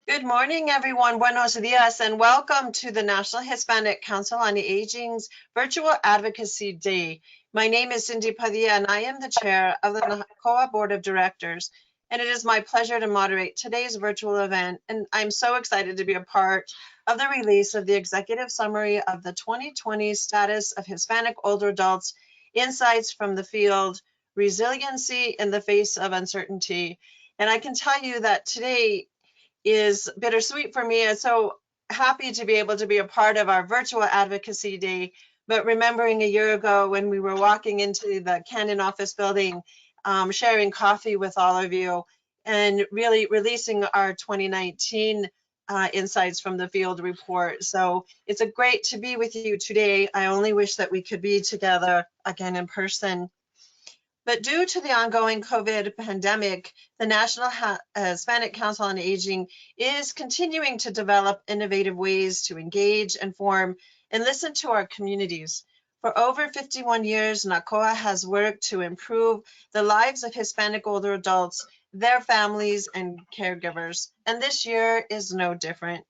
Good morning, everyone. Buenos dias, and welcome to the National Hispanic Council on Aging's Virtual Advocacy Day. My name is Cindy Padilla, and I am the chair of the NHCOA Board of Directors. And it is my pleasure to moderate today's virtual event. And I'm so excited to be a part of the release of the executive summary of the 2020 Status of Hispanic Older Adults, Insights from the Field, Resiliency in the Face of Uncertainty. And I can tell you that today is bittersweet for me. I'm so happy to be able to be a part of our virtual advocacy day, but remembering a year ago when we were walking into the Camden office building, sharing coffee with all of you and really releasing our 2019 insights from the field report. So it's a great to be with you today. I only wish that we could be together again in person. But due to the ongoing COVID pandemic, the National Hispanic Council on Aging is continuing to develop innovative ways to engage, inform, and listen to our communities. For over 51 years, NHCOA has worked to improve the lives of Hispanic older adults, their families, and caregivers. And this year is no different.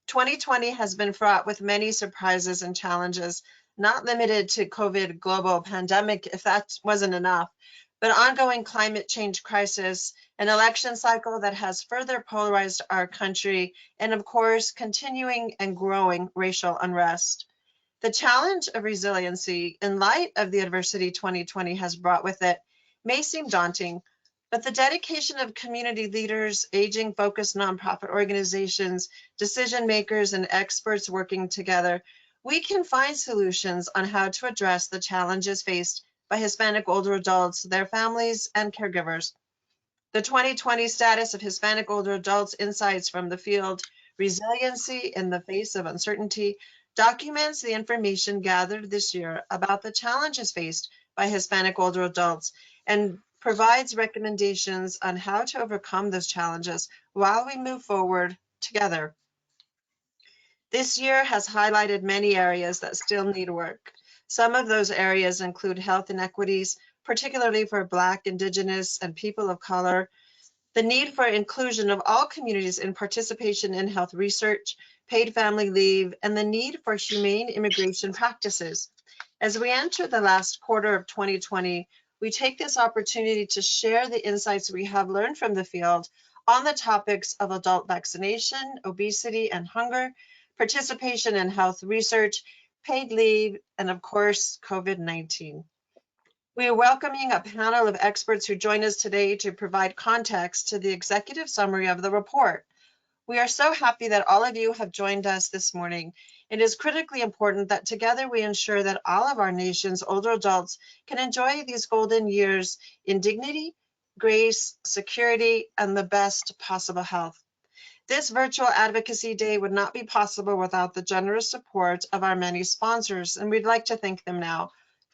2020 has been fraught with many surprises and challenges, not limited to COVID global pandemic, if that wasn't enough, but ongoing climate change crisis, an election cycle that has further polarized our country, and of course, continuing and growing racial unrest. The challenge of resiliency in light of the adversity 2020 has brought with it may seem daunting, but the dedication of community leaders, aging-focused nonprofit organizations, decision makers, and experts working together, we can find solutions on how to address the challenges faced by Hispanic older adults, their families, and caregivers. The 2020 Status of Hispanic Older Adults, Insights from the Field, Resiliency in the Face of Uncertainty, documents the information gathered this year about the challenges faced by Hispanic older adults and provides recommendations on how to overcome those challenges while we move forward together. This year has highlighted many areas that still need work. Some of those areas include health inequities, particularly for Black, Indigenous, and people of color, the need for inclusion of all communities in participation in health research, paid family leave, and the need for humane immigration practices. As we enter the last quarter of 2020, we take this opportunity to share the insights we have learned from the field on the topics of adult vaccination, obesity and hunger, participation in health research, paid leave, and of course, COVID-19. We are welcoming a panel of experts who join us today to provide context to the executive summary of the report. We are so happy that all of you have joined us this morning. It is critically important that together we ensure that all of our nation's older adults can enjoy these golden years in dignity, grace, security, and the best possible health. This virtual advocacy day would not be possible without the generous support of our many sponsors, and we'd like to thank them now.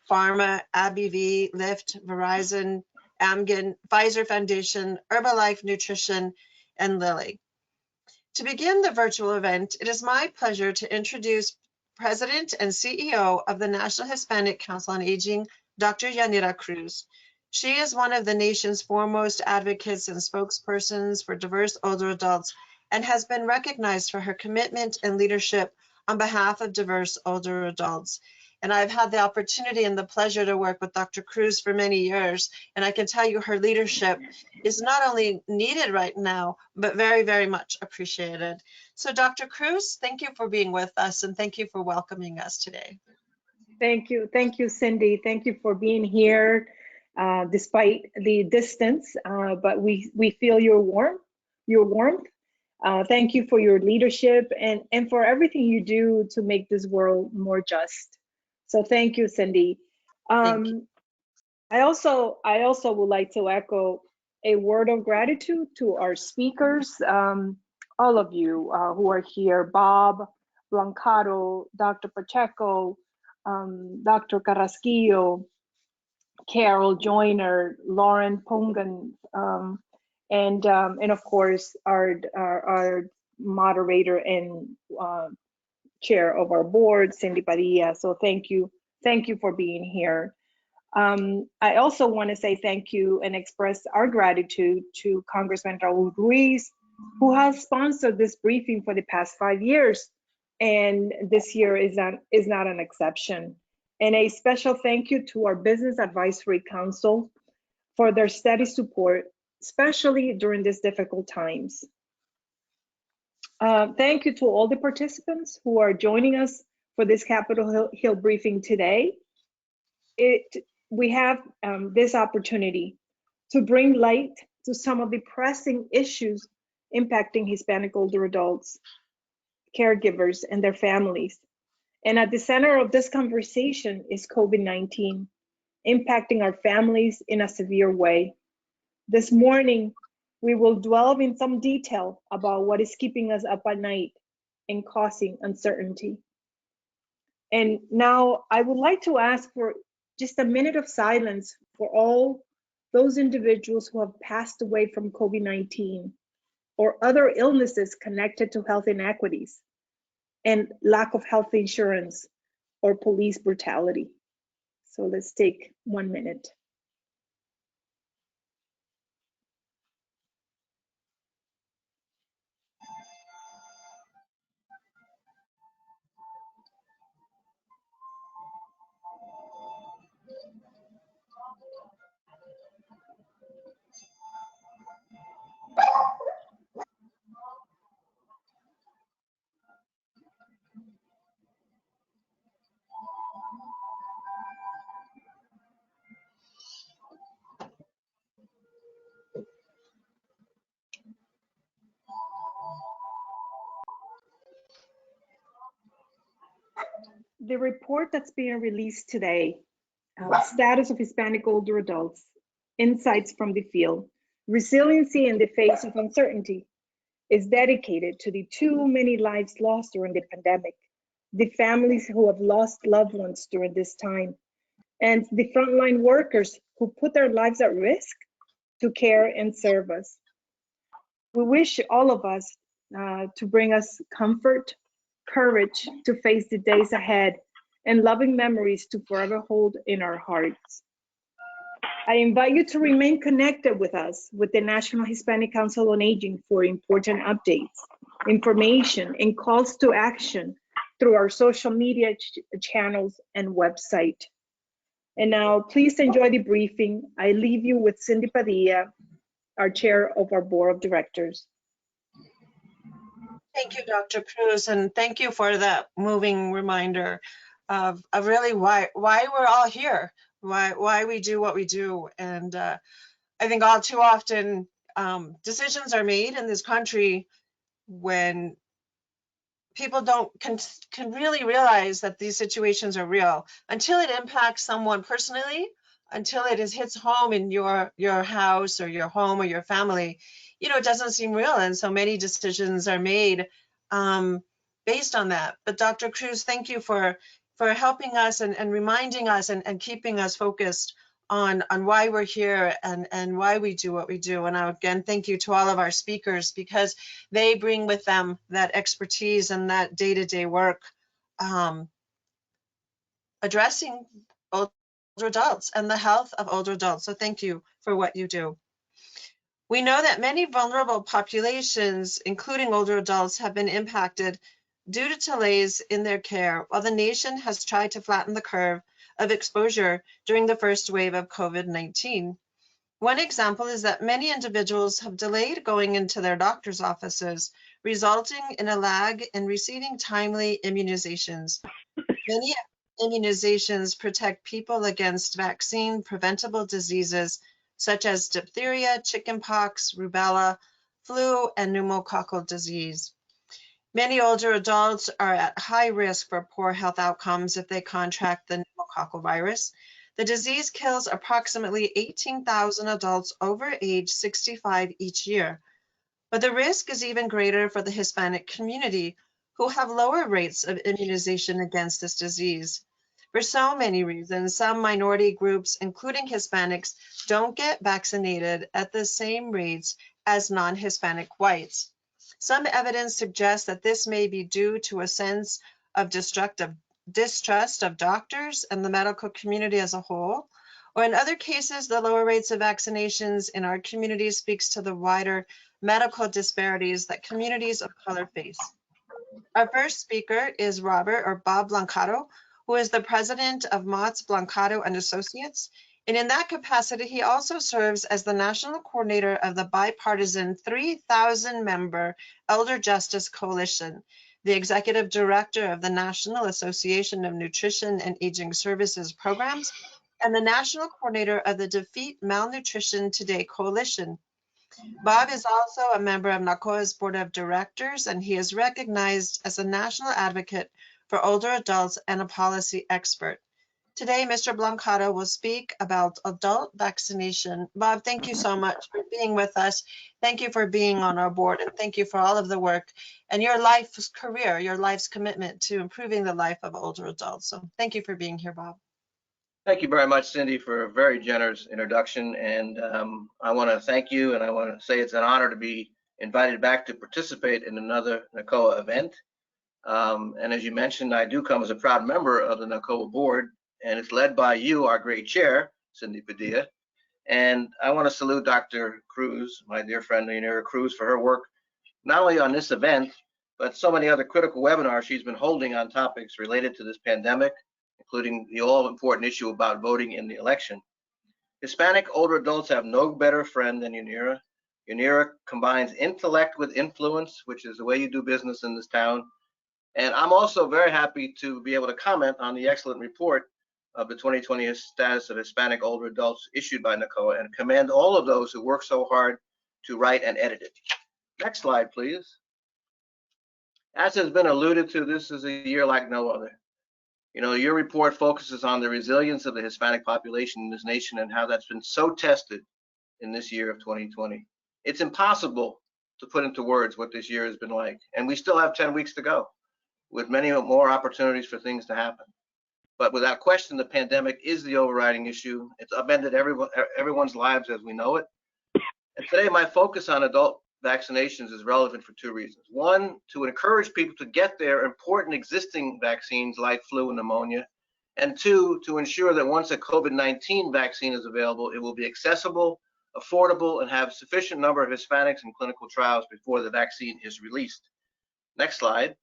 Pharma, AbbVie, Lyft, Verizon, Amgen, Pfizer Foundation, Herbalife Nutrition, and Lilly. To begin the virtual event, it is my pleasure to introduce President and CEO of the National Hispanic Council on Aging, Dr. Yanira Cruz. She is one of the nation's foremost advocates and spokespersons for diverse older adults and has been recognized for her commitment and leadership on behalf of diverse older adults. And I've had the opportunity and the pleasure to work with Dr. Cruz for many years. And I can tell you her leadership is not only needed right now, but very, very much appreciated. So Dr. Cruz, thank you for being with us and thank you for welcoming us today. Thank you, Cindy. Thank you for being here despite the distance, but we feel your warmth. Thank you for your leadership and for everything you do to make this world more just. So thank you, Cindy. Thank you. I also would like to echo a word of gratitude to our speakers, all of you who are here, Bob Blancado, Dr. Pacheco, Dr. Carrasquillo, Carol Joyner, Lauren Pungan, and of course our moderator and chair of our board, Cindy Padilla. So thank you for being here. I also want to say thank you and express our gratitude to Congressman Raul Ruiz, who has sponsored this briefing for the past 5 years, and this year is not an exception. And a special thank you to our Business Advisory Council for their steady support, especially during these difficult times. Thank you to all the participants who are joining us for this Capitol Hill briefing today. We have this opportunity to bring light to some of the pressing issues impacting Hispanic older adults, caregivers, and their families. And at the center of this conversation is COVID-19, impacting our families in a severe way. This morning, we will delve in some detail about what is keeping us up at night and causing uncertainty. And now I would like to ask for just a minute of silence for all those individuals who have passed away from COVID-19 or other illnesses connected to health inequities and lack of health insurance or police brutality. So let's take 1 minute. The report that's being released today, Status of Hispanic Older Adults, Insights from the Field, Resiliency in the Face of Uncertainty, is dedicated to the too many lives lost during the pandemic, the families who have lost loved ones during this time, and the frontline workers who put their lives at risk to care and serve us. We wish all of us to bring us comfort, courage to face the days ahead, and loving memories to forever hold in our hearts. I invite you to remain connected with us with the National Hispanic Council on Aging for important updates, information, and calls to action through our social media channels and website. And now, please enjoy the briefing. I leave you with Cindy Padilla, our chair of our board of directors. Thank you, Dr. Cruz, and thank you for that moving reminder of really why we're all here, why we do what we do. And I think all too often decisions are made in this country when people can really realize that these situations are real until it impacts someone personally, until it hits home in your house or your home or your family. You know, it doesn't seem real, and so many decisions are made based on that. But Dr. Cruz, thank you for helping us and reminding us and keeping us focused on why we're here and why we do what we do. And again, thank you to all of our speakers, because they bring with them that expertise and that day-to-day work addressing older adults and the health of older adults. So thank you for what you do. We know that many vulnerable populations, including older adults, have been impacted due to delays in their care, while the nation has tried to flatten the curve of exposure during the first wave of COVID-19. One example is that many individuals have delayed going into their doctor's offices, resulting in a lag in receiving timely immunizations. Many immunizations protect people against vaccine-preventable diseases such as diphtheria, chickenpox, rubella, flu, and pneumococcal disease. Many older adults are at high risk for poor health outcomes if they contract the pneumococcal virus. The disease kills approximately 18,000 adults over age 65 each year. But the risk is even greater for the Hispanic community, who have lower rates of immunization against this disease. For so many reasons, some minority groups, including Hispanics, don't get vaccinated at the same rates as non-Hispanic whites. Some evidence suggests that this may be due to a sense of distrust of doctors and the medical community as a whole, or in other cases, the lower rates of vaccinations in our community speaks to the wider medical disparities that communities of color face. Our first speaker is Bob Blancato, who is the president of Mott's Blancato and Associates. And in that capacity, he also serves as the national coordinator of the bipartisan 3,000-member Elder Justice Coalition, the executive director of the National Association of Nutrition and Aging Services Programs, and the national coordinator of the Defeat Malnutrition Today Coalition. Bob is also a member of NHCOA's board of directors, and he is recognized as a national advocate for older adults and a policy expert. Today, Mr. Blancato will speak about adult vaccination. Bob, thank you so much for being with us. Thank you for being on our board, and thank you for all of the work and your life's career, your life's commitment to improving the life of older adults. So thank you for being here, Bob. Thank you very much, Cindy, for a very generous introduction. And I want to thank you, and I want to say it's an honor to be invited back to participate in another NHCOA event. And as you mentioned, I do come as a proud member of the NHCOA board, and it's led by you, our great chair, Cindy Padilla. And I want to salute Dr. Cruz, my dear friend, Yanira Cruz, for her work, not only on this event, but so many other critical webinars she's been holding on topics related to this pandemic, including the all-important issue about voting in the election. Hispanic older adults have no better friend than Yanira. Yanira combines intellect with influence, which is the way you do business in this town. And I'm also very happy to be able to comment on the excellent report of the 2020 status of Hispanic older adults issued by NHCOA, and commend all of those who work so hard to write and edit it. Next slide, please. As has been alluded to, this is a year like no other. You know, your report focuses on the resilience of the Hispanic population in this nation and how that's been so tested in this year of 2020. It's impossible to put into words what this year has been like, and we still have 10 weeks to go, with many more opportunities for things to happen. But without question, the pandemic is the overriding issue. It's upended everyone's lives as we know it. And today, my focus on adult vaccinations is relevant for two reasons. One, to encourage people to get their important existing vaccines like flu and pneumonia. And two, to ensure that once a COVID-19 vaccine is available, it will be accessible, affordable, and have sufficient number of Hispanics in clinical trials before the vaccine is released. Next slide.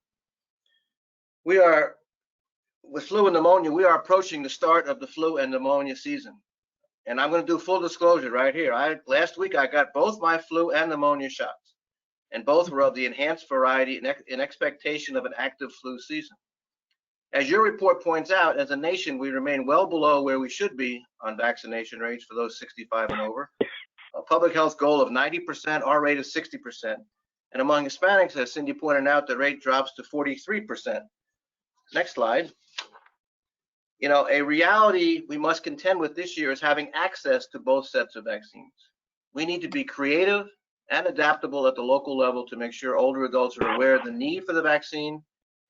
With flu and pneumonia, we are approaching the start of the flu and pneumonia season. And I'm going to do full disclosure right here. Last week, I got both my flu and pneumonia shots, and both were of the enhanced variety in expectation of an active flu season. As your report points out, as a nation, we remain well below where we should be on vaccination rates for those 65 and over. A public health goal of 90%, our rate is 60%. And among Hispanics, as Cindy pointed out, the rate drops to 43%. Next slide. You know, a reality we must contend with this year is having access to both sets of vaccines. We need to be creative and adaptable at the local level to make sure older adults are aware of the need for the vaccine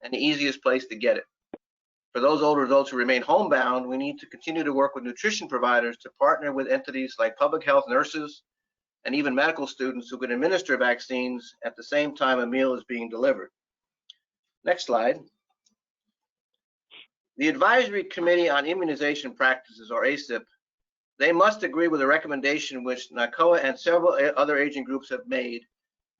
and the easiest place to get it. For those older adults who remain homebound, we need to continue to work with nutrition providers to partner with entities like public health nurses and even medical students who can administer vaccines at the same time a meal is being delivered. Next slide. The Advisory Committee on Immunization Practices, or ACIP, they must agree with a recommendation which NHCOA and several other aging groups have made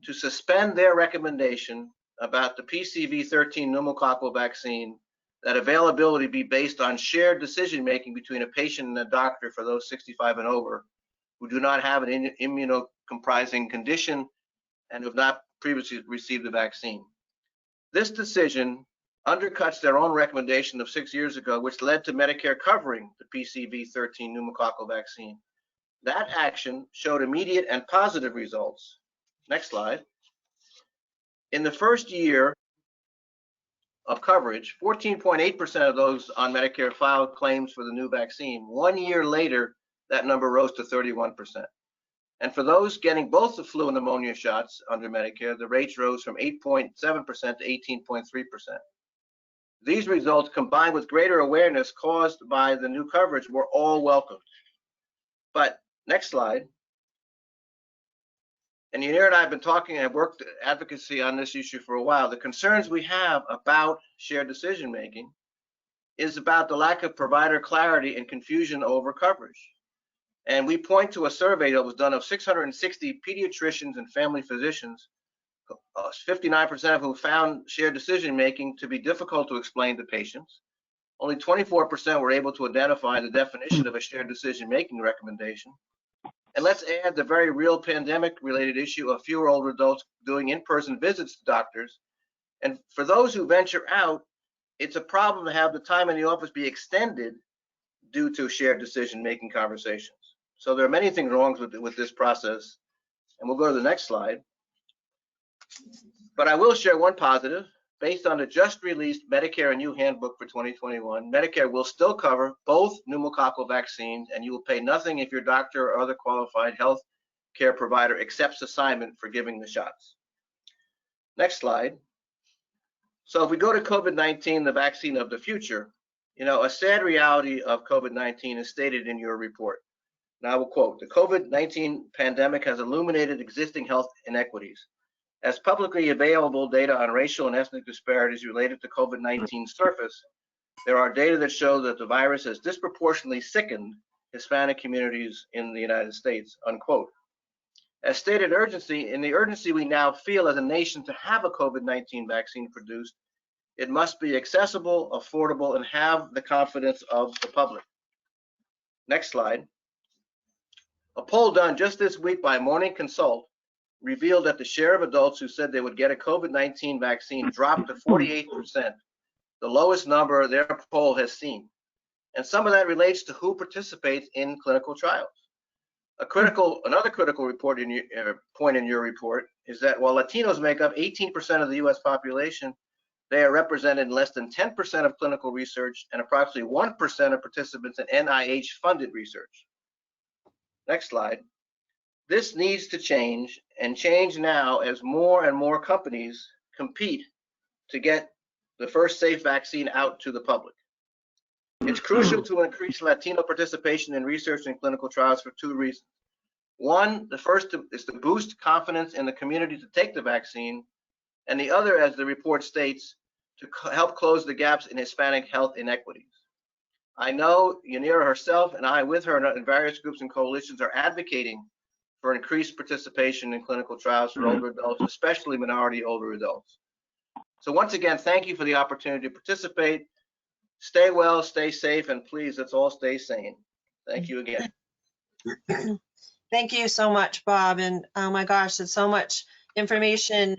to suspend their recommendation about the PCV13 pneumococcal vaccine, that availability be based on shared decision-making between a patient and a doctor for those 65 and over who do not have an immunocompromising condition and have not previously received the vaccine. This decision undercuts their own recommendation of 6 years ago, which led to Medicare covering the PCV13 pneumococcal vaccine. That action showed immediate and positive results. Next slide. In the first year of coverage, 14.8% of those on Medicare filed claims for the new vaccine. 1 year later, that number rose to 31%. And for those getting both the flu and pneumonia shots under Medicare, the rates rose from 8.7% to 18.3%. These results, combined with greater awareness caused by the new coverage, were all welcomed. But next slide. And Yanira and I have been talking and have worked advocacy on this issue for a while. The concerns we have about shared decision-making is about the lack of provider clarity and confusion over coverage. And we point to a survey that was done of 660 pediatricians and family physicians, 59% of whom found shared decision-making to be difficult to explain to patients. Only 24% were able to identify the definition of a shared decision-making recommendation. And let's add the very real pandemic-related issue of fewer older adults doing in-person visits to doctors. And for those who venture out, it's a problem to have the time in the office be extended due to shared decision-making conversations. So there are many things wrong with this process. And we'll go to the next slide. But I will share one positive. Based on the just released Medicare and new handbook for 2021, Medicare will still cover both pneumococcal vaccines, and you will pay nothing if your doctor or other qualified health care provider accepts assignment for giving the shots. Next slide. So if we go to COVID-19, the vaccine of the future, you know, a sad reality of COVID-19 is stated in your report. Now I will quote, the COVID-19 pandemic has illuminated existing health inequities. As publicly available data on racial and ethnic disparities related to COVID-19 surface, there are data that show that the virus has disproportionately sickened Hispanic communities in the United States, unquote. As stated in the urgency we now feel as a nation to have a COVID-19 vaccine produced, it must be accessible, affordable, and have the confidence of the public. Next slide. A poll done just this week by Morning Consult revealed that the share of adults who said they would get a COVID-19 vaccine dropped to 48%, the lowest number their poll has seen. And some of that relates to who participates in clinical trials. Another critical report point in your report is that while Latinos make up 18% of the US population, they are represented in less than 10% of clinical research and approximately 1% of participants in NIH-funded research. Next slide. This needs to change, and change now as more and more companies compete to get the first safe vaccine out to the public. It's crucial to increase Latino participation in research and clinical trials for two reasons. One, the first is to boost confidence in the community to take the vaccine, and the other, as the report states, to help close the gaps in Hispanic health inequities. I know Yanira herself and I with her and various groups and coalitions are advocating for increased participation in clinical trials for older adults, especially minority older adults. So once again, thank you for the opportunity to participate. Stay well, stay safe, and please, let's all stay sane. Thank you again. Thank you so much, Bob. And oh my gosh, there's so much information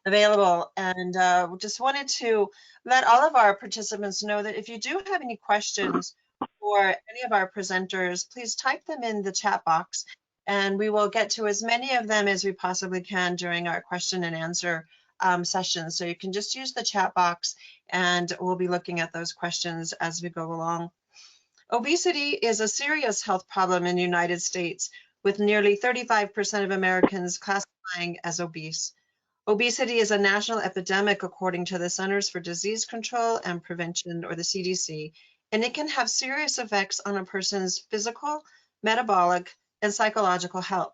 available. And just wanted to let all of our participants know that if you do have any questions for any of our presenters, please type them in the chat box, and we will get to as many of them as we possibly can during our question and answer session. So you can just use the chat box, and we'll be looking at those questions as we go along. Obesity is a serious health problem in the United States, with nearly 35% of Americans classifying as obese. Obesity is a national epidemic according to the Centers for Disease Control and Prevention, or the CDC, and it can have serious effects on a person's physical, metabolic, and psychological health.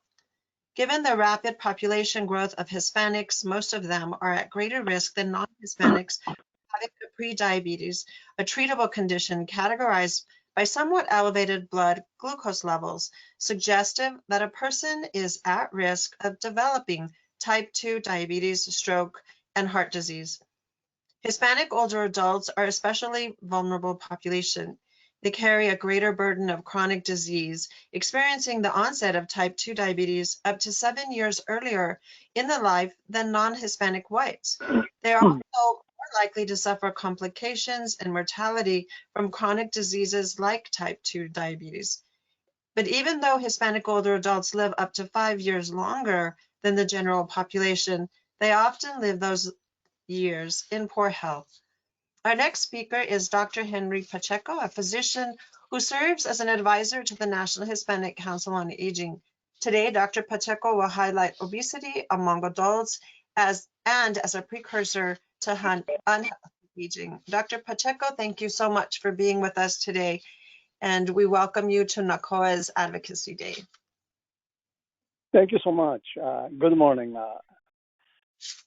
Given the rapid population growth of Hispanics, most of them are at greater risk than non-Hispanics having prediabetes, a treatable condition categorized by somewhat elevated blood glucose levels, suggestive that a person is at risk of developing type 2 diabetes, stroke, and heart disease. Hispanic older adults are especially vulnerable population. They carry a greater burden of chronic disease, experiencing the onset of type 2 diabetes up to 7 years earlier in their life than non-Hispanic whites. They are also more likely to suffer complications and mortality from chronic diseases like type 2 diabetes. But even though Hispanic older adults live up to 5 years longer than the general population, they often live those years in poor health. Our next speaker is Dr. Henry Pacheco, a physician who serves as an advisor to the National Hispanic Council on Aging. Today, Dr. Pacheco will highlight obesity among adults as a precursor to unhealthy aging. Dr. Pacheco, thank you so much for being with us today, and we welcome you to NHCOA's Advocacy Day. Thank you so much. Good morning.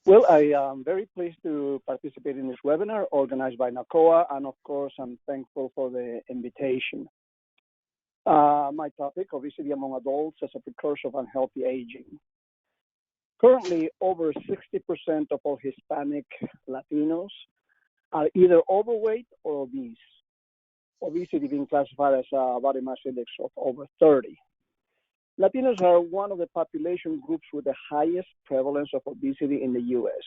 Well, I am very pleased to participate in this webinar organized by NHCOA, and of course, I'm thankful for the invitation. My topic, obesity among adults as a precursor of unhealthy aging. Currently, over 60% of all Hispanic Latinos are either overweight or obese. Obesity being classified as a body mass index of over 30. Latinos are one of the population groups with the highest prevalence of obesity in the U.S.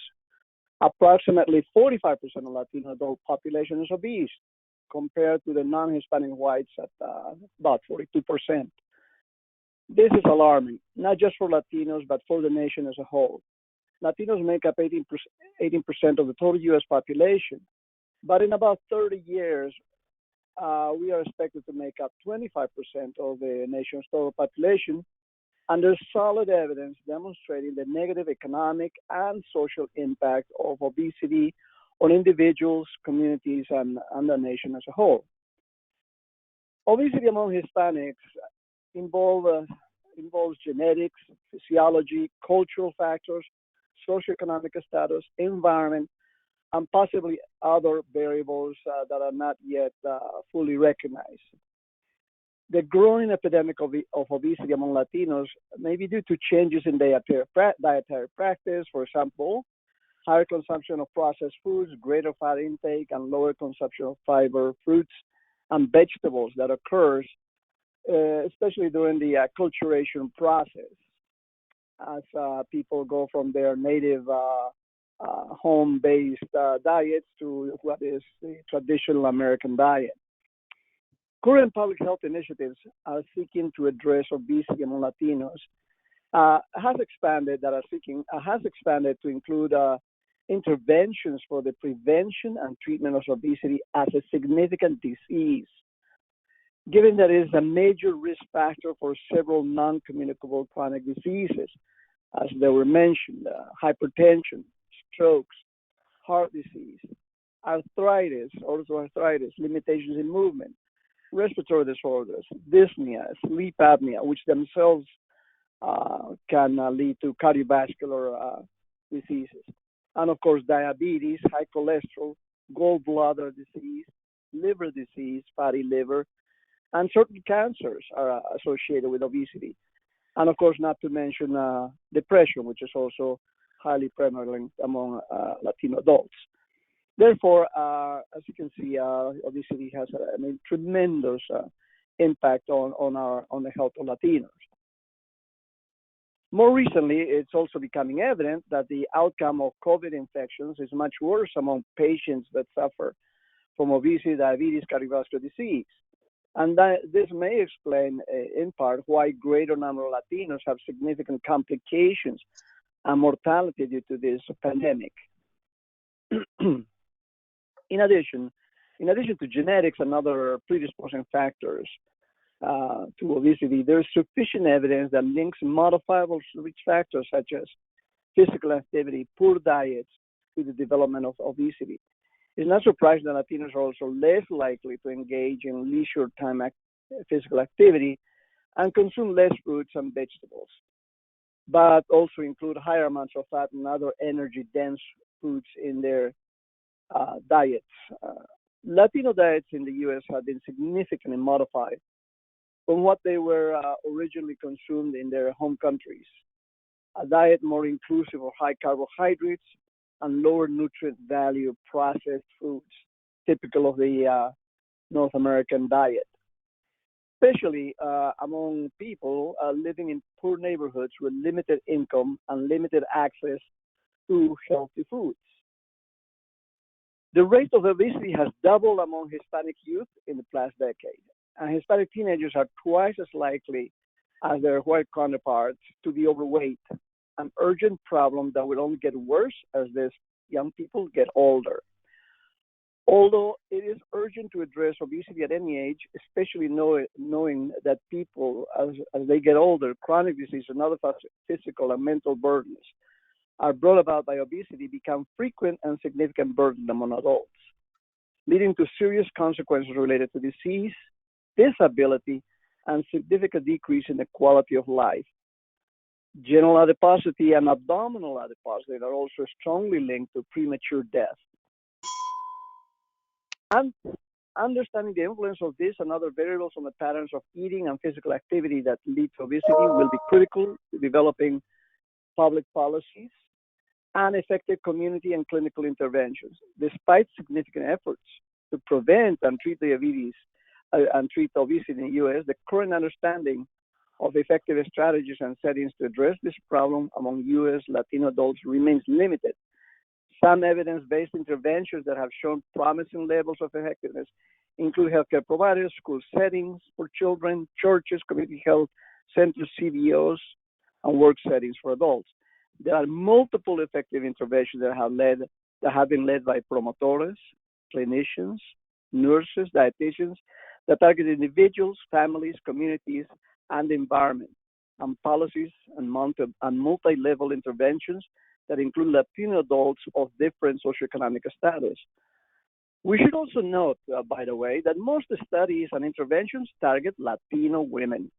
Approximately 45% of Latino adult population is obese, compared to the non-Hispanic whites at about 42%. This is alarming, not just for Latinos, but for the nation as a whole. Latinos make up 18% of the total U.S. population, but in about 30 years, we are expected to make up 25% of the nation's total population, and there's solid evidence demonstrating the negative economic and social impact of obesity on individuals, communities, and the nation as a whole. Obesity among Hispanics involves genetics, physiology, cultural factors, socioeconomic status, environment, and possibly other variables that are not yet fully recognized. The growing epidemic of obesity among Latinos may be due to changes in dietary practice, for example, higher consumption of processed foods, greater fat intake, and lower consumption of fiber, fruits, and vegetables that occurs especially during the acculturation process as people go from their native home-based diets to what is the traditional American diet. Current public health initiatives are seeking to address obesity among Latinos has expanded to include interventions for the prevention and treatment of obesity as a significant disease, given that it is a major risk factor for several non-communicable chronic diseases, as they were mentioned, hypertension, strokes, heart disease, arthritis, osteoarthritis, limitations in movement, respiratory disorders, dyspnea, sleep apnea, which themselves can lead to cardiovascular diseases. And of course, diabetes, high cholesterol, gallbladder disease, liver disease, fatty liver, and certain cancers are associated with obesity. And of course, not to mention depression, which is also highly prevalent among Latino adults. Therefore, as you can see, obesity has a tremendous impact on the health of Latinos. More recently, it's also becoming evident that the outcome of COVID infections is much worse among patients that suffer from obesity, diabetes, cardiovascular disease. And this may explain, in part, why greater number of Latinos have significant complications and mortality due to this pandemic. In addition to genetics and other predisposing factors to obesity, there is sufficient evidence that links modifiable risk factors such as physical activity, poor diets, to the development of obesity. It's not surprising that Latinos are also less likely to engage in leisure time physical activity and consume less fruits and vegetables, but also include higher amounts of fat and other energy-dense foods in their diets. Latino diets in the U.S. have been significantly modified from what they were originally consumed in their home countries. A diet more inclusive of high carbohydrates and lower nutrient value processed foods, typical of the North American diet, especially among people living in poor neighborhoods with limited income and limited access to healthy foods. The rate of obesity has doubled among Hispanic youth in the past decade, and Hispanic teenagers are twice as likely as their white counterparts to be overweight, an urgent problem that will only get worse as these young people get older. Although it is urgent to address obesity at any age, especially knowing that people, as they get older, chronic disease and other physical and mental burdens are brought about by obesity become frequent and significant burden among adults, leading to serious consequences related to disease, disability, and significant decrease in the quality of life. General adiposity and abdominal adiposity are also strongly linked to premature death. And Understanding the influence of this and other variables on the patterns of eating and physical activity that lead to obesity will be critical to developing public policies and effective community and clinical interventions. Despite significant efforts to prevent and treat diabetes and treat obesity in the U.S., the current understanding of effective strategies and settings to address this problem among U.S. Latino adults remains limited. Some evidence-based interventions that have shown promising levels of effectiveness include healthcare providers, school settings for children, churches, community health centers, CBOs, and work settings for adults. There are multiple effective interventions that have been led by promotores, clinicians, nurses, dietitians that target individuals, families, communities, and the environment, and policies and multi-level interventions that include Latino adults of different socioeconomic status. We should also note, by the way, that most studies and interventions target Latino women.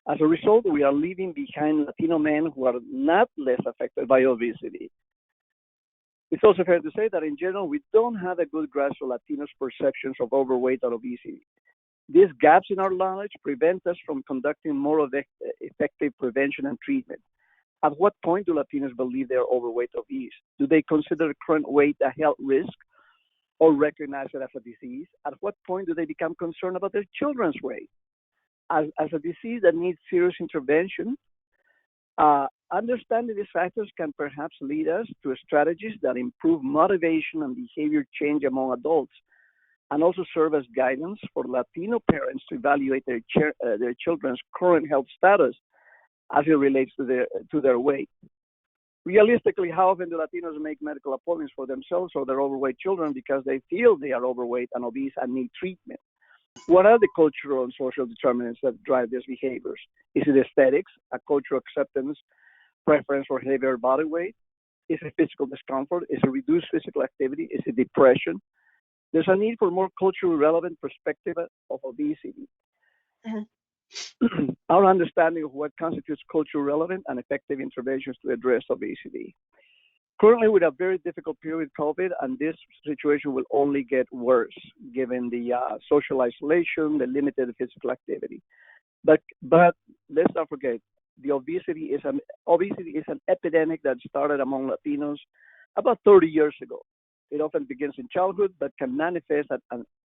As a result, we are leaving behind Latino men who are not less affected by obesity. It's also fair to say that in general, we don't have a good grasp of Latinos' perceptions of overweight and obesity. These gaps in our knowledge prevent us from conducting more effective prevention and treatment. At what point do Latinos believe they are overweight or obese? Do they consider current weight a health risk or recognize it as a disease? At what point do they become concerned about their children's weight as a disease that needs serious intervention? Understanding these factors can perhaps lead us to strategies that improve motivation and behavior change among adults, and also serve as guidance for Latino parents to evaluate their children's current health status as it relates to their weight. Realistically, how often do Latinos make medical appointments for themselves or their overweight children because they feel they are overweight and obese and need treatment? What are the cultural and social determinants that drive these behaviors? Is it aesthetics, a cultural acceptance, preference for heavier body weight? Is it physical discomfort? Is it reduced physical activity? Is it depression? There's a need for more culturally relevant perspective of obesity. Our understanding of what constitutes culturally relevant and effective interventions to address obesity. Currently, we're in a very difficult period with COVID, and this situation will only get worse given the social isolation, the limited physical activity. But let's not forget, the obesity is an epidemic that started among Latinos about 30 years ago. It often begins in childhood, but can manifest at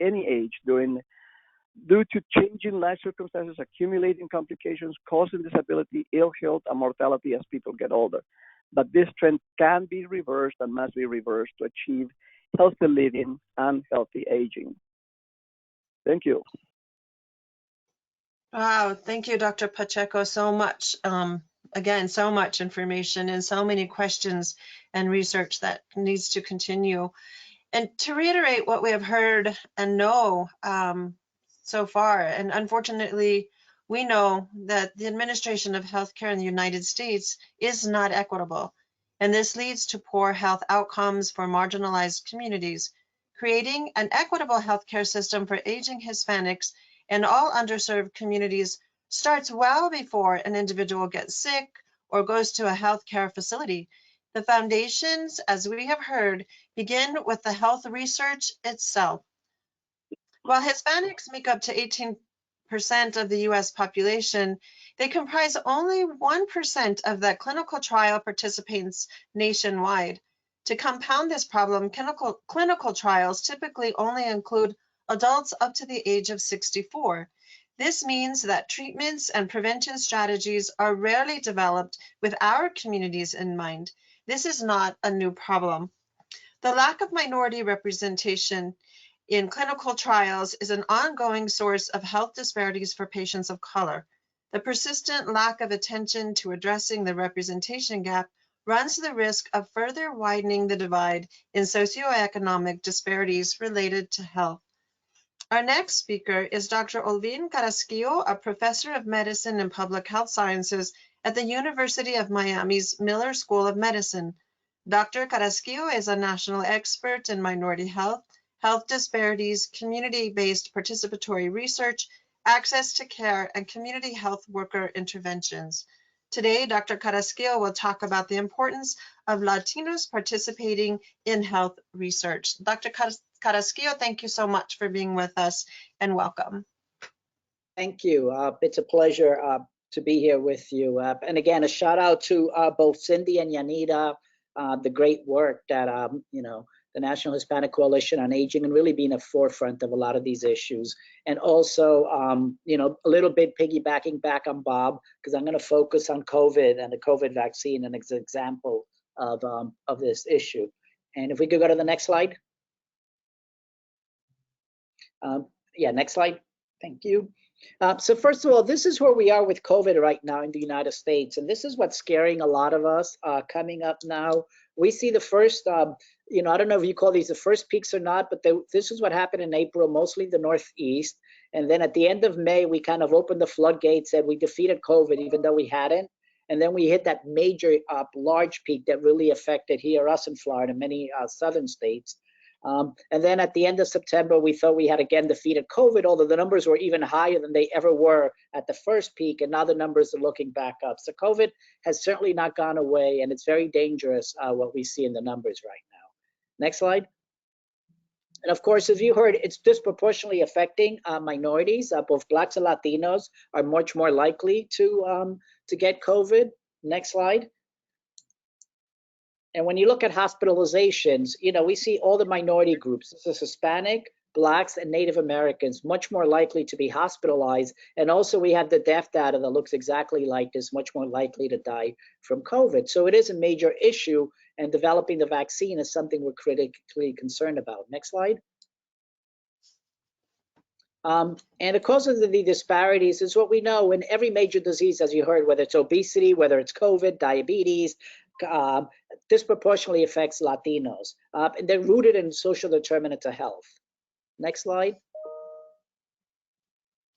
any age due to changing life circumstances, accumulating complications, causing disability, ill health, and mortality as people get older. But this trend can be reversed and must be reversed to achieve healthy living and healthy aging. Thank you. Wow, thank you, Dr. Pacheco, so much. Again, so much information and so many questions and research that needs to continue. And to reiterate what we have heard and know so far, and unfortunately, we know that the administration of healthcare in the United States is not equitable, and this leads to poor health outcomes for marginalized communities. Creating an equitable healthcare system for aging Hispanics and all underserved communities starts well before an individual gets sick or goes to a healthcare facility. The foundations, as we have heard, begin with the health research itself. While Hispanics make up to 18% of the US population, they comprise only 1% of the clinical trial participants nationwide. To compound this problem, clinical trials typically only include adults up to the age of 64. This means that treatments and prevention strategies are rarely developed with our communities in mind. This is not a new problem. The lack of minority representation in clinical trials is an ongoing source of health disparities for patients of color. The persistent lack of attention to addressing the representation gap runs the risk of further widening the divide in socioeconomic disparities related to health. Our next speaker is Dr. Olvin Carrasquillo, a professor of medicine and public health sciences at the University of Miami's Miller School of Medicine. Dr. Carrasquillo is a national expert in minority health, health disparities, community-based participatory research, access to care, and community health worker interventions. Today, Dr. Carrasquillo will talk about the importance of Latinos participating in health research. Dr. Carrasquillo, thank you so much for being with us and welcome. Thank you. It's a pleasure to be here with you. And again, a shout out to both Cindy and Yanida, the great work that, the National Hispanic Coalition on Aging and really being a forefront of a lot of these issues. And also, a little bit piggybacking back on Bob, because I'm going to focus on COVID and the COVID vaccine and as an example of this issue. And if we could go to the next slide. Yeah, next slide. Thank you. So first of all, this is where we are with COVID right now in the United States. And this is what's scaring a lot of us coming up now. We see the first, I don't know if you call these the first peaks or not, but this is what happened in April, mostly the Northeast. And then at the end of May, we kind of opened the floodgates and we defeated COVID, even though we hadn't. And then we hit that major large peak that really affected us in Florida, many southern states. And then at the end of September, we thought we had again defeated COVID, although the numbers were even higher than they ever were at the first peak. And now the numbers are looking back up. So COVID has certainly not gone away, and it's very dangerous what we see in the numbers right now. Next slide. And of course, as you heard, it's disproportionately affecting minorities. Both Blacks and Latinos are much more likely to get COVID. Next slide. And when you look at hospitalizations, we see all the minority groups. This is Hispanic, Blacks, and Native Americans much more likely to be hospitalized. And also we have the death data that looks exactly like this, much more likely to die from COVID. So it is a major issue, and developing the vaccine is something we're critically concerned about. Next slide. And the cause of the disparities is what we know in every major disease, as you heard, whether it's obesity, whether it's COVID, diabetes, disproportionately affects Latinos. And they're rooted in social determinants of health. Next slide.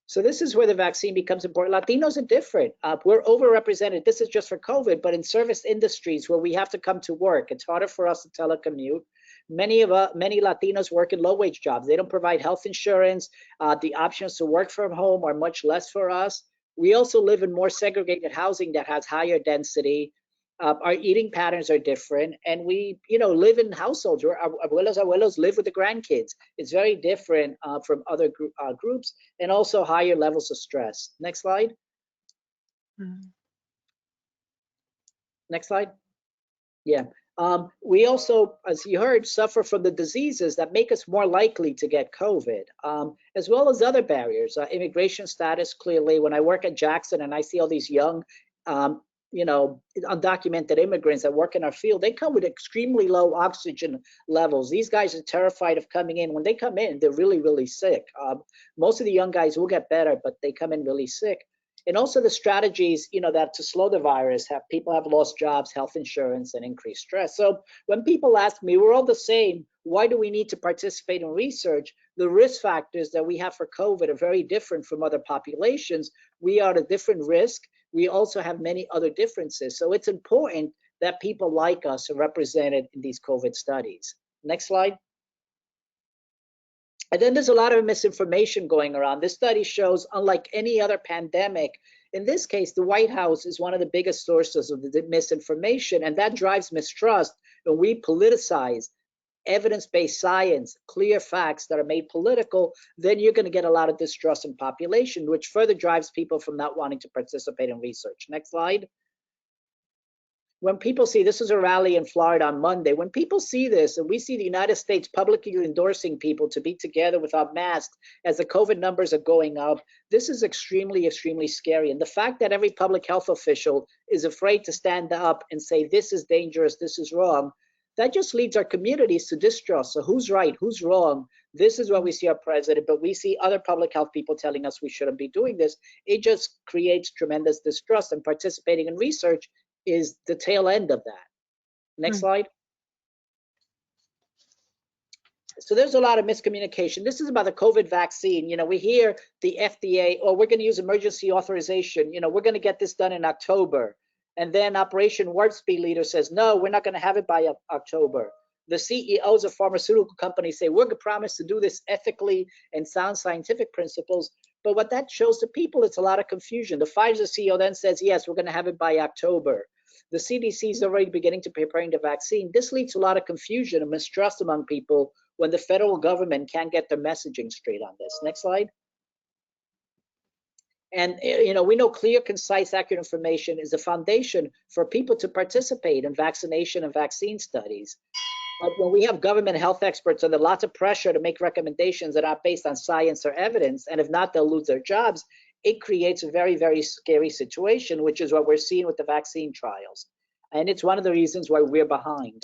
So this is where the vaccine becomes important. Latinos are different. We're overrepresented. This is just for COVID, but in service industries where we have to come to work, it's harder for us to telecommute. Many Latinos work in low-wage jobs. They don't provide health insurance. The options to work from home are much less for us. We also live in more segregated housing that has higher density. Our eating patterns are different, and we, live in households where our abuelos live with the grandkids. It's very different from other groups, and also higher levels of stress. Next slide. Next slide. Yeah. We also, as you heard, suffer from the diseases that make us more likely to get COVID, as well as other barriers. Immigration status, clearly, when I work at Jackson and I see all these young, undocumented immigrants that work in our field, they come with extremely low oxygen levels. These guys are terrified of coming in. When they come in, they're really, really sick. Most of the young guys will get better, but they come in really sick. And also the strategies, that to slow the virus, people have lost jobs, health insurance, and increased stress. So when people ask me, we're all the same, why do we need to participate in research? The risk factors that we have for COVID are very different from other populations. We are at a different risk. We also have many other differences. So it's important that people like us are represented in these COVID studies. Next slide. And then there's a lot of misinformation going around. This study shows, unlike any other pandemic, in this case, the White House is one of the biggest sources of the misinformation, and that drives mistrust. When we politicize evidence-based science, clear facts that are made political, then you're going to get a lot of distrust in population, which further drives people from not wanting to participate in research. Next slide. When people see, this is a rally in Florida on Monday, when people see this and we see the United States publicly endorsing people to be together without masks as the COVID numbers are going up, this is extremely, extremely scary. And the fact that every public health official is afraid to stand up and say, this is dangerous, this is wrong, that just leads our communities to distrust. So who's right, who's wrong? This is what we see our president, but we see other public health people telling us we shouldn't be doing this. It just creates tremendous distrust, and participating in research is the tail end of that. Next slide. So there's a lot of miscommunication. This is about the COVID vaccine. We hear the FDA, we're going to use emergency authorization. We're going to get this done in October. And then Operation Warp Speed leader says, no, we're not going to have it by October. The CEOs of pharmaceutical companies say, we're going to promise to do this ethically and sound scientific principles. But what that shows to people, it's a lot of confusion. The Pfizer CEO then says, yes, we're going to have it by October. The CDC is already beginning to preparing the vaccine. This leads to a lot of confusion and mistrust among people when the federal government can't get their messaging straight on this. Next slide. And we know clear, concise, accurate information is the foundation for people to participate in vaccination and vaccine studies. But when we have government health experts under lots of pressure to make recommendations that are based on science or evidence, and if not, they'll lose their jobs, it creates a very, very scary situation, which is what we're seeing with the vaccine trials. And it's one of the reasons why we're behind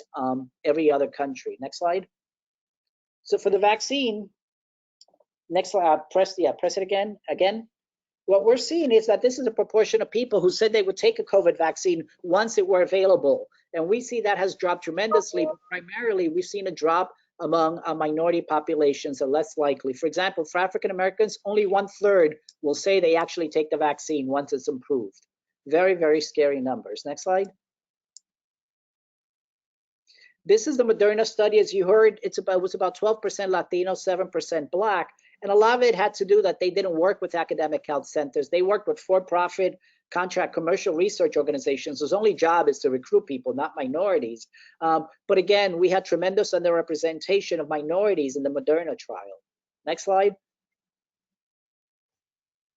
every other country. Next slide. So for the vaccine, next slide, press it again. What we're seeing is that this is a proportion of people who said they would take a COVID vaccine once it were available. And we see that has dropped tremendously, but primarily we've seen a drop among minority populations are less likely. For example, for African Americans, only 1/3 will say they actually take the vaccine once it's approved. Very, very scary numbers. Next slide. This is the Moderna study. As you heard, it was about 12% Latino, 7% Black. And a lot of it had to do that they didn't work with academic health centers. They worked with for-profit, contract commercial research organizations whose only job is to recruit people, not minorities. But again, we had tremendous underrepresentation of minorities in the Moderna trial. Next slide.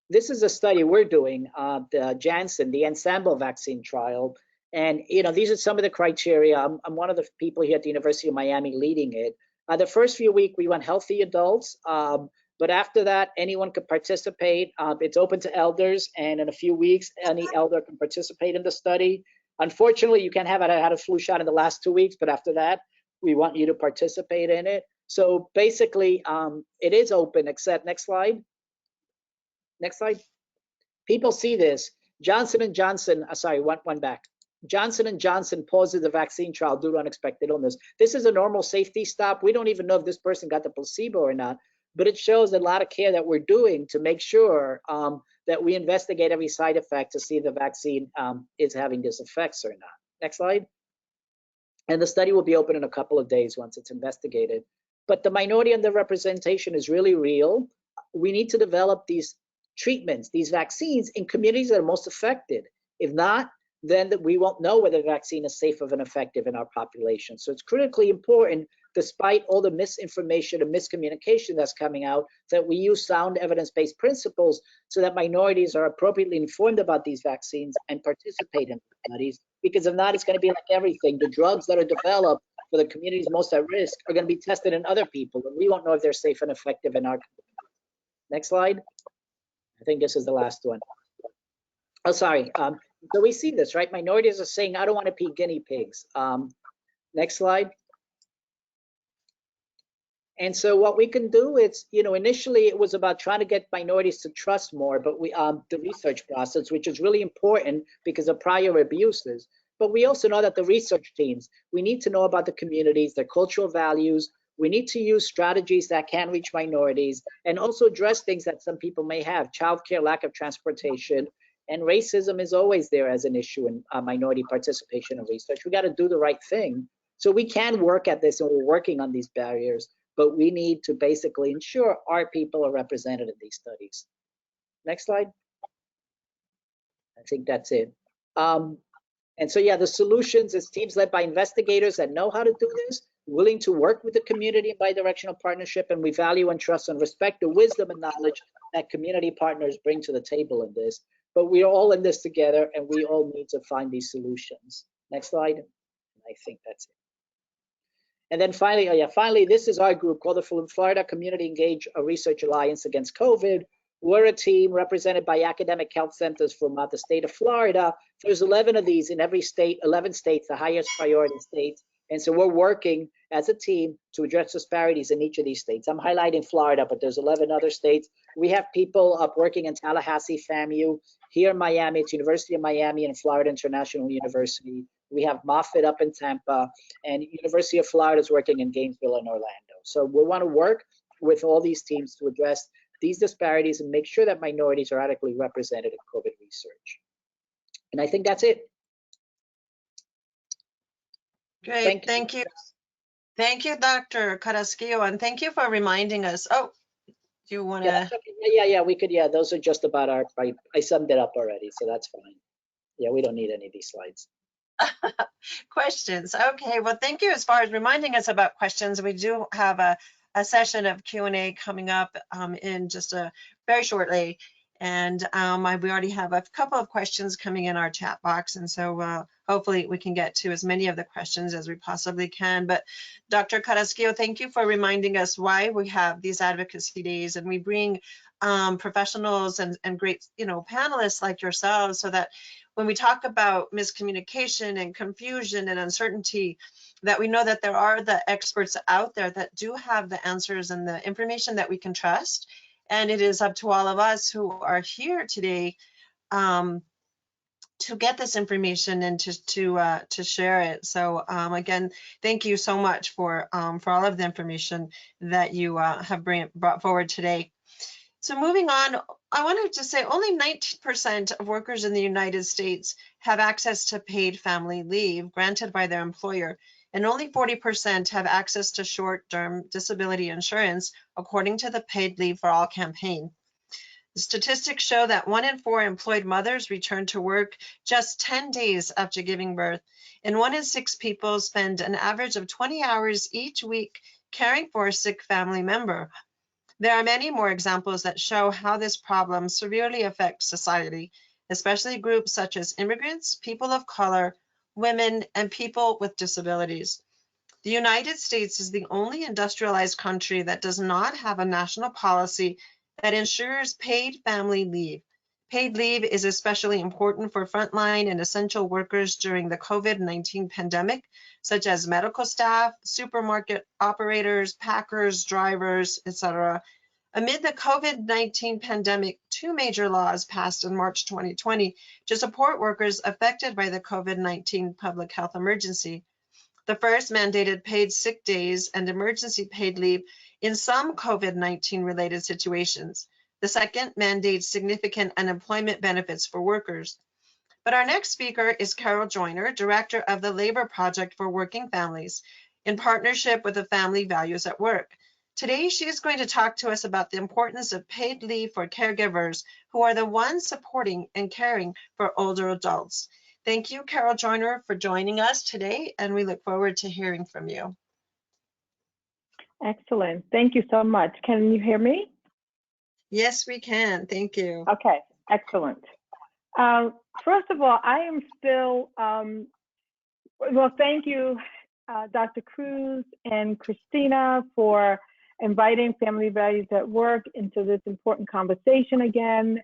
This is a study we're doing, the Janssen, the Ensemble vaccine trial. And these are some of the criteria. I'm one of the people here at the University of Miami leading it. The first few weeks, we went healthy adults. But after that, anyone could participate. It's open to elders, and in a few weeks, any elder can participate in the study. Unfortunately, you can't have had a flu shot in the last 2 weeks, but after that, we want you to participate in it. So basically, it is open, except, next slide. Next slide. People see this. Johnson & Johnson, sorry, one back. Johnson & Johnson pauses the vaccine trial due to unexpected illness. This is a normal safety stop. We don't even know if this person got the placebo or not. But it shows a lot of care that we're doing to make sure that we investigate every side effect to see if the vaccine is having these effects or not. Next slide. And the study will be open in a couple of days once it's investigated. But the minority underrepresentation is really real. We need to develop these treatments, these vaccines in communities that are most affected. If not, then we won't know whether the vaccine is safe and effective in our population. So it's critically important, despite all the misinformation and miscommunication that's coming out, that we use sound evidence-based principles so that minorities are appropriately informed about these vaccines and participate in studies. Because if not, it's going to be like everything. The drugs that are developed for the communities most at risk are going to be tested in other people, and we won't know if they're safe and effective in our community. Next slide. I think this is the last one. Oh, sorry. So we see this, right? Minorities are saying, I don't want to be guinea pigs. Next slide. And so what we can do is, initially it was about trying to get minorities to trust more, but the research process, which is really important because of prior abuses. But we also know that the research teams, we need to know about the communities, their cultural values. We need to use strategies that can reach minorities and also address things that some people may have, childcare, lack of transportation, and racism is always there as an issue in minority participation in research. We got to do the right thing. So we can work at this, and we're working on these barriers, but we need to basically ensure our people are represented in these studies. Next slide. I think that's it. And so, yeah, the solutions is teams led by investigators that know how to do this, willing to work with the community in bidirectional partnership, and we value and trust and respect the wisdom and knowledge that community partners bring to the table in this. But we are all in this together, and we all need to find these solutions. Next slide. I think that's it. And then finally, this is our group called the Florida Community Engaged Research Alliance Against COVID. We're a team represented by academic health centers from the state of Florida. There's 11 of these in every state, 11 states, the highest priority states. And so we're working as a team to address disparities in each of these states. I'm highlighting Florida, but there's 11 other states. We have people up working in Tallahassee, FAMU, here in Miami, it's University of Miami and Florida International University. We have Moffitt up in Tampa, and University of Florida is working in Gainesville and Orlando. So we want to work with all these teams to address these disparities and make sure that minorities are adequately represented in COVID research. And I think that's it. Great, thank you. Thank you, Dr. Carrasquillo, and thank you for reminding us. Oh, do you want Yeah, to? that's okay. Yeah, we could, yeah, those are just about I summed it up already, so that's fine. Yeah, we don't need any of these slides. Questions. Okay, well, thank you as far as reminding us about questions. We do have a session of Q&A coming up in just a very shortly. And we already have a couple of questions coming in our chat box. And so hopefully we can get to as many of the questions as we possibly can. But Dr. Carrasquillo, thank you for reminding us why we have these advocacy days, and we bring professionals and great, panelists like yourselves, so that when we talk about miscommunication and confusion and uncertainty, that we know that there are the experts out there that do have the answers and the information that we can trust. And it is up to all of us who are here today to get this information and to share it. So again, thank you so much for all of the information that you have brought forward today. So moving on, I wanted to say only 19% of workers in the United States have access to paid family leave granted by their employer, and only 40% have access to short-term disability insurance, according to the Paid Leave for All campaign. The statistics show that 1 in 4 employed mothers return to work just 10 days after giving birth, and 1 in 6 people spend an average of 20 hours each week caring for a sick family member. There are many more examples that show how this problem severely affects society, especially groups such as immigrants, people of color, women, and people with disabilities. The United States is the only industrialized country that does not have a national policy that ensures paid family leave. Paid leave is especially important for frontline and essential workers during the COVID-19 pandemic, such as medical staff, supermarket operators, packers, drivers, etc. Amid the COVID-19 pandemic, 2 major laws passed in March 2020 to support workers affected by the COVID-19 public health emergency. The first mandated paid sick days and emergency paid leave in some COVID-19 related situations. The second mandates significant unemployment benefits for workers. But our next speaker is Carol Joyner, Director of the Labor Project for Working Families, in partnership with the Family Values at Work. Today, she is going to talk to us about the importance of paid leave for caregivers who are the ones supporting and caring for older adults. Thank you, Carol Joyner, for joining us today, and we look forward to hearing from you. Excellent. Thank you so much. Can you hear me? Yes, we can. Thank you. Okay, excellent. First of all, I am still, well, thank you, Dr. Cruz and Christina, for inviting Family Values at Work into this important conversation again.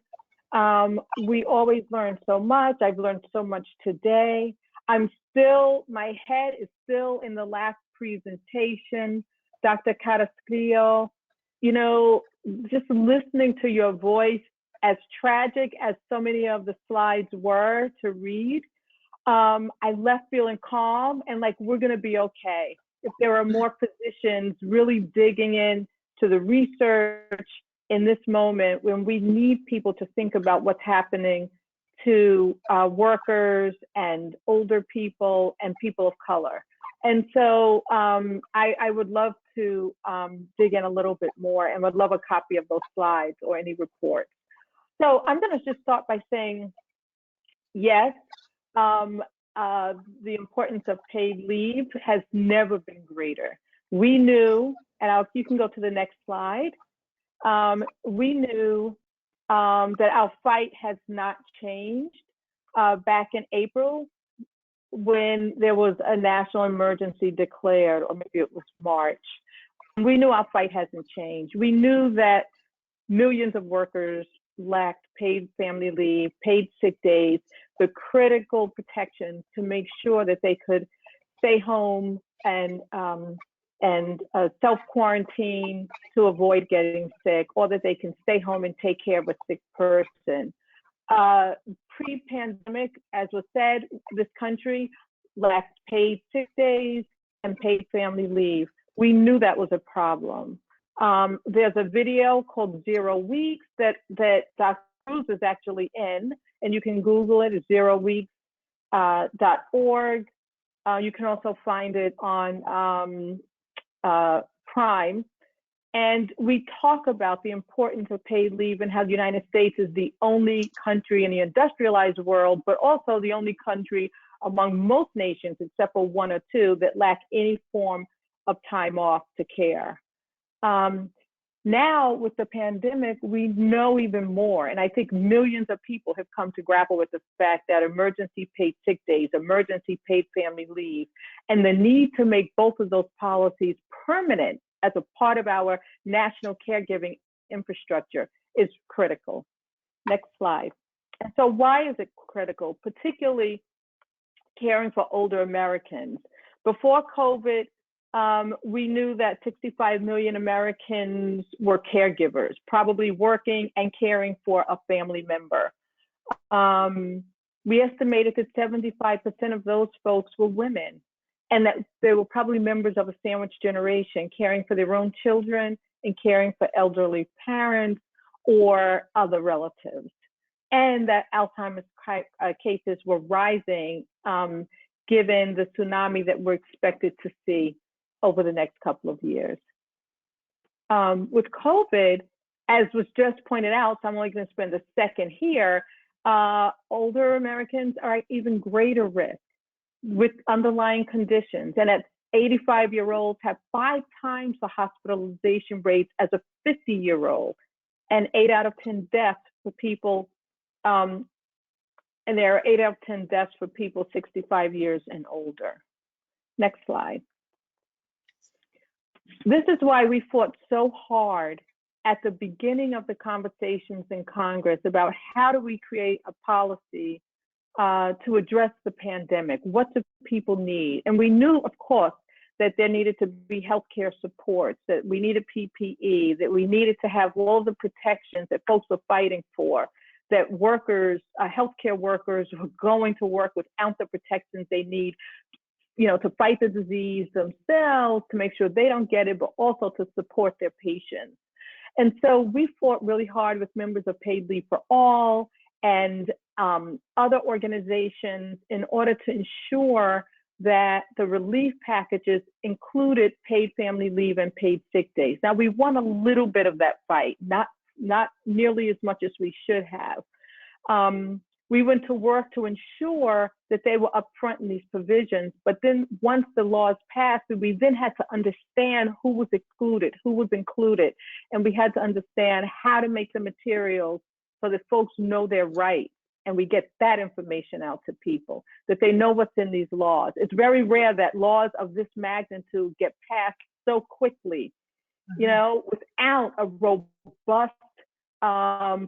We always learn so much. I've learned so much today. My head is still in the last presentation. Dr. Carrasquillo, just listening to your voice, as tragic as so many of the slides were to read, I left feeling calm and like we're gonna be okay. If there are more physicians really digging in to the research in this moment when we need people to think about what's happening to workers and older people and people of color. And so I would love to dig in a little bit more and would love a copy of those slides or any reports. So I'm going to just start by saying, yes, the importance of paid leave has never been greater. We knew, and you can go to the next slide, we knew that our fight has not changed back in April when there was a national emergency declared, or maybe it was March. We knew our fight hasn't changed. We knew that millions of workers lacked paid family leave, paid sick days, the critical protections to make sure that they could stay home and self-quarantine to avoid getting sick, or that they can stay home and take care of a sick person. Pre-pandemic, as was said, this country lacked paid sick days and paid family leave. We knew that was a problem. There's a video called 0 Weeks that Dr. Cruz is actually in, and you can Google it. It's 0weeks.org. You can also find it on crime. And we talk about the importance of paid leave and how the United States is the only country in the industrialized world, but also the only country among most nations, except for one or two, that lack any form of time off to care. Now, with the pandemic, we know even more. And I think millions of people have come to grapple with the fact that emergency paid sick days, emergency paid family leave, and the need to make both of those policies permanent as a part of our national caregiving infrastructure is critical. Next slide. And so why is it critical, particularly caring for older Americans? Before COVID, we knew that 65 million Americans were caregivers, probably working and caring for a family member. We estimated that 75% of those folks were women, and that they were probably members of a sandwich generation, caring for their own children and caring for elderly parents or other relatives. And that Alzheimer's cases were rising given the tsunami that we're expected to see over the next couple of years. With COVID, as was just pointed out, so I'm only going to spend a second here, older Americans are at even greater risk with underlying conditions. And at 85-year-olds have 5 times the hospitalization rates as a 50-year-old, and 8 out of 10 deaths for people, and there are 8 out of 10 deaths for people 65 years and older. Next slide. This is why we fought so hard at the beginning of the conversations in Congress about how do we create a policy to address the pandemic. What do people need? And we knew, of course, that there needed to be healthcare supports, that we needed PPE, that we needed to have all the protections that folks were fighting for, that workers, healthcare workers were going to work without the protections they need, you know, to fight the disease themselves, to make sure they don't get it, but also to support their patients. And so we fought really hard with members of PaidLeaveforAll and other organizations in order to ensure that the relief packages included paid family leave and paid sick days. Now, we won a little bit of that fight, not nearly as much as we should have. We went to work to ensure that they were upfront in these provisions, but then once the laws passed, we then had to understand who was excluded, who was included, and we had to understand how to make the materials so that folks know their rights, and we get that information out to people, that they know what's in these laws. It's very rare that laws of this magnitude get passed so quickly, you know, without a robust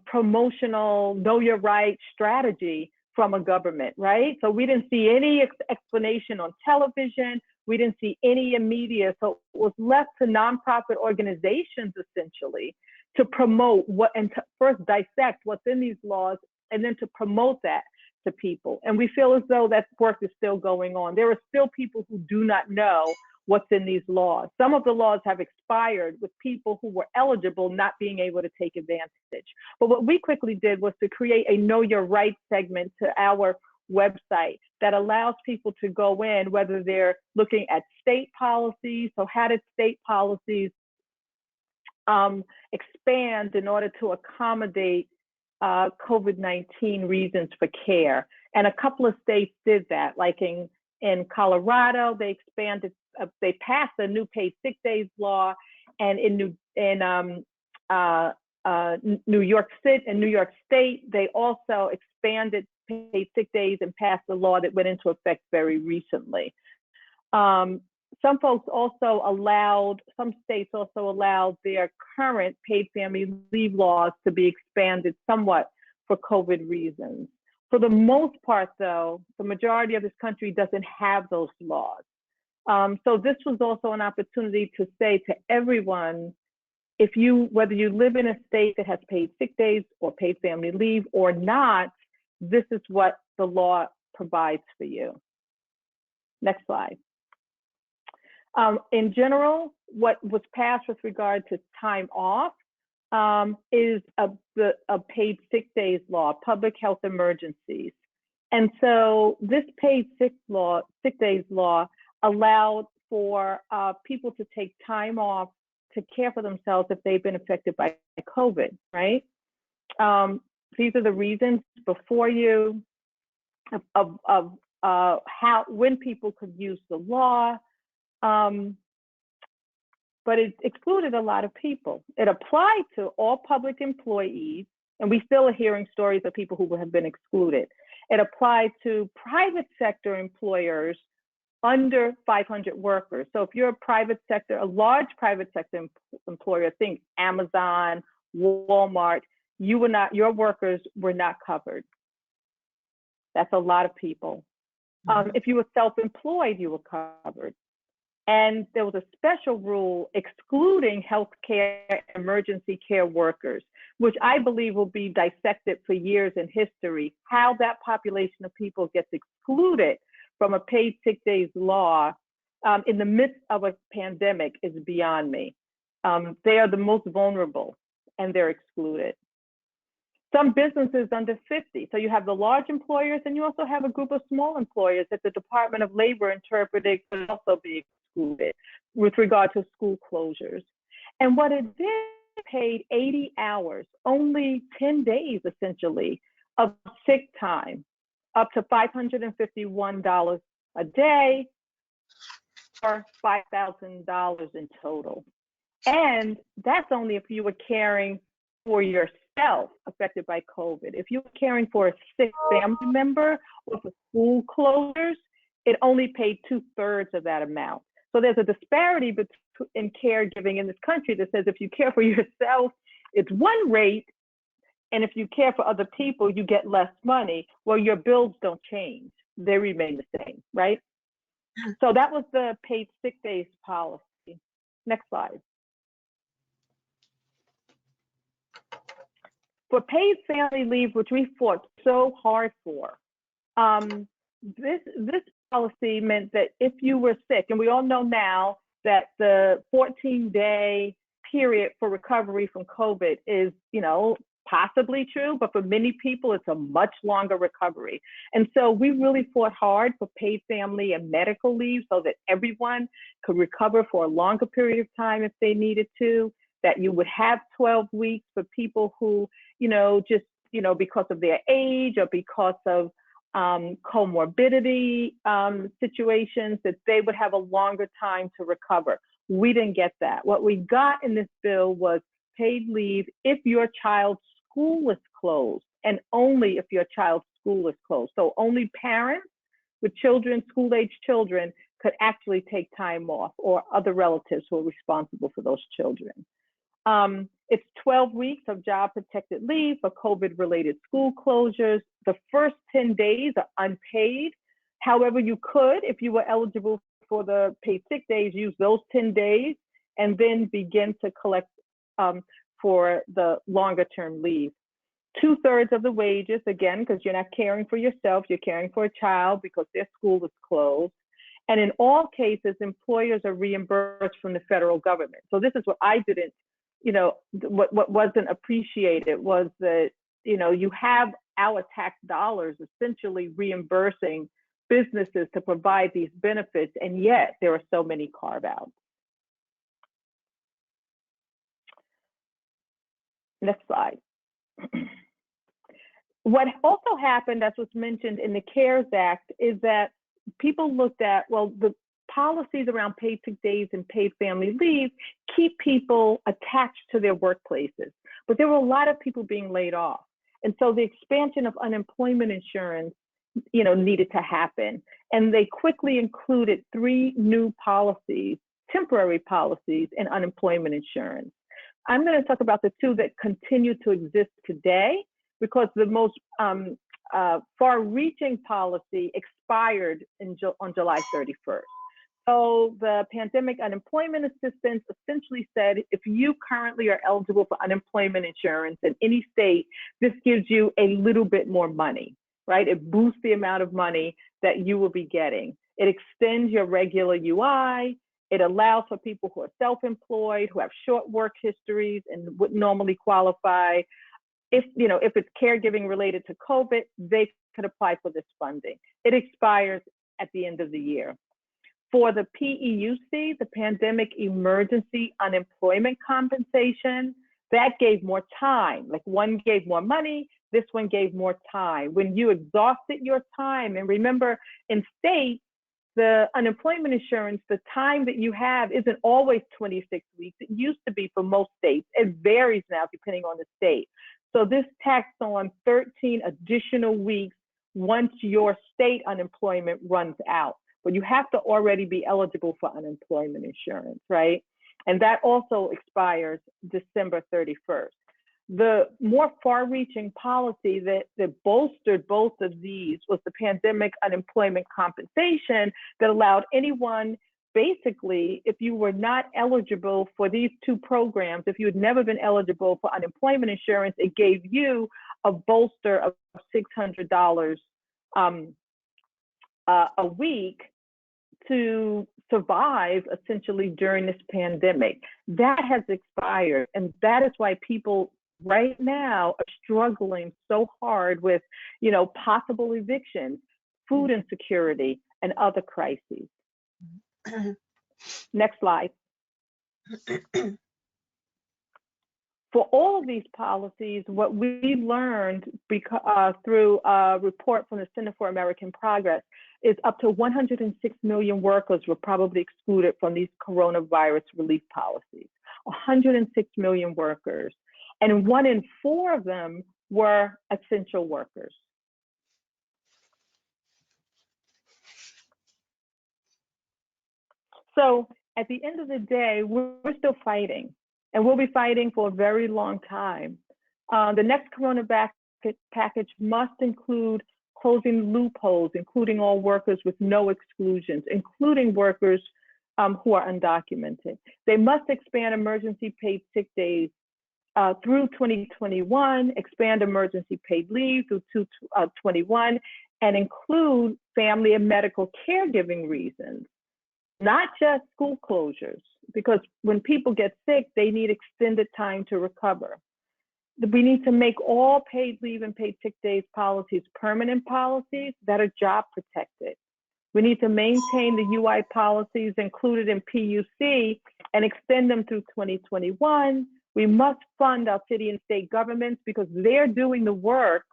promotional know your right strategy from a government, right? So we didn't see any explanation on television. We didn't see any in media. So it was left to nonprofit organizations essentially to promote what, and to first dissect what's in these laws and then to promote that to people. And we feel as though that work is still going on. There are still people who do not know what's in these laws. Some of the laws have expired with people who were eligible not being able to take advantage. But what we quickly did was to create a Know Your Rights segment to our website that allows people to go in, whether they're looking at state policies, so how did state policies expand in order to accommodate COVID-19 reasons for care. And a couple of states did that, like in Colorado, they expanded, they passed a new paid sick days law, and in New York State, they also expanded paid sick days and passed a law that went into effect very recently. Some folks also allowed, some states also allowed their current paid family leave laws to be expanded somewhat for COVID reasons. For the most part, though, the majority of this country doesn't have those laws. So this was also an opportunity to say to everyone, if you, whether you live in a state that has paid sick days or paid family leave or not, this is what the law provides for you. Next slide. In general, what was passed with regard to time off is a paid sick days law, public health emergencies. And so this paid sick days law allowed for people to take time off to care for themselves if they've been affected by COVID, right? These are the reasons before you of when people could use the law, but it excluded a lot of people. It applied to all public employees, and we still are hearing stories of people who have been excluded. It applied to private sector employers under 500 workers. So if you're a private sector, a large private sector employer, think Amazon, Walmart, your workers were not covered. That's a lot of people. If you were self-employed, you were covered. And there was a special rule excluding healthcare emergency care workers, which I believe will be dissected for years in history. How that population of people gets excluded from a paid sick days law in the midst of a pandemic is beyond me. They are the most vulnerable and they're excluded. Some businesses under 50. So you have the large employers and you also have a group of small employers that the Department of Labor interpreted could also be excluded with regard to school closures. And what it did, paid 80 hours, only 10 days essentially of sick time, up to $551 a day or $5,000 in total. And that's only if you were caring for yourself affected by COVID. If you were caring for a sick family member or for school closures, it only paid 2/3 of that amount. So there's a disparity in caregiving in this country that says if you care for yourself, it's one rate, and if you care for other people, you get less money. Well, your bills don't change. They remain the same, right? So that was the paid sick days policy. Next slide. For paid family leave, which we fought so hard for, this policy meant that if you were sick, and we all know now that the 14-day period for recovery from COVID is, possibly true, but for many people, it's a much longer recovery. And so we really fought hard for paid family and medical leave so that everyone could recover for a longer period of time if they needed to, that you would have 12 weeks for people who, because of their age or because of comorbidity situations, that they would have a longer time to recover. We didn't get that. What we got in this bill was paid leave if your child's school is closed, and only if your child's school is closed. So only parents with children, school-age children, could actually take time off, or other relatives who are responsible for those children. It's 12 weeks of job protected leave for COVID-related school closures. The first 10 days are unpaid. However, you could, if you were eligible for the paid sick days, use those 10 days and then begin to collect for the longer term leave. 2/3 of the wages, again, because you're not caring for yourself, you're caring for a child because their school is closed. And in all cases, employers are reimbursed from the federal government. So this is what I didn't, what wasn't appreciated was that, you have our tax dollars essentially reimbursing businesses to provide these benefits, and yet there are so many carve-outs. Next slide. What also happened, as was mentioned in the CARES Act, is that people looked at, well, the policies around paid sick days and paid family leave keep people attached to their workplaces, but there were a lot of people being laid off. And so the expansion of unemployment insurance, needed to happen. And they quickly included 3 new policies, temporary policies in unemployment insurance. I'm going to talk about the 2 that continue to exist today, because the most far-reaching policy expired on July 31st. So the pandemic unemployment assistance essentially said, if you currently are eligible for unemployment insurance in any state, this gives you a little bit more money, right? It boosts the amount of money that you will be getting. It extends your regular UI. It allows for people who are self-employed, who have short work histories and wouldn't normally qualify. If it's caregiving related to COVID, they could apply for this funding. It expires at the end of the year. For the PEUC, the Pandemic Emergency Unemployment Compensation, that gave more time. Like one gave more money, this one gave more time. When you exhausted your time, and remember in state, the unemployment insurance, the time that you have isn't always 26 weeks. It used to be for most states. It varies now depending on the state. So this taxed on 13 additional weeks once your state unemployment runs out. But you have to already be eligible for unemployment insurance, right? And that also expires December 31st. The more far-reaching policy that bolstered both of these was the Pandemic Unemployment Compensation that allowed anyone, basically, if you were not eligible for these two programs, if you had never been eligible for unemployment insurance, it gave you a bolster of $600 a week to survive essentially during this pandemic. That has expired, and that is why people right now are struggling so hard with, you know, possible evictions, food insecurity, and other crises. Next slide. For all of these policies, what we learned through a report from the Center for American Progress is up to 106 million workers were probably excluded from these coronavirus relief policies. 106 million workers. And 1 in 4 of them were essential workers. So at the end of the day, we're still fighting, and we'll be fighting for a very long time. The next corona package must include closing loopholes, including all workers with no exclusions, including workers who are undocumented. They must expand emergency paid sick days through 2021, expand emergency paid leave through 2021, and include family and medical caregiving reasons, not just school closures, because when people get sick, they need extended time to recover. We need to make all paid leave and paid sick days policies permanent policies that are job protected. We need to maintain the UI policies included in PUC and extend them through 2021. We must fund our city and state governments because they're doing the work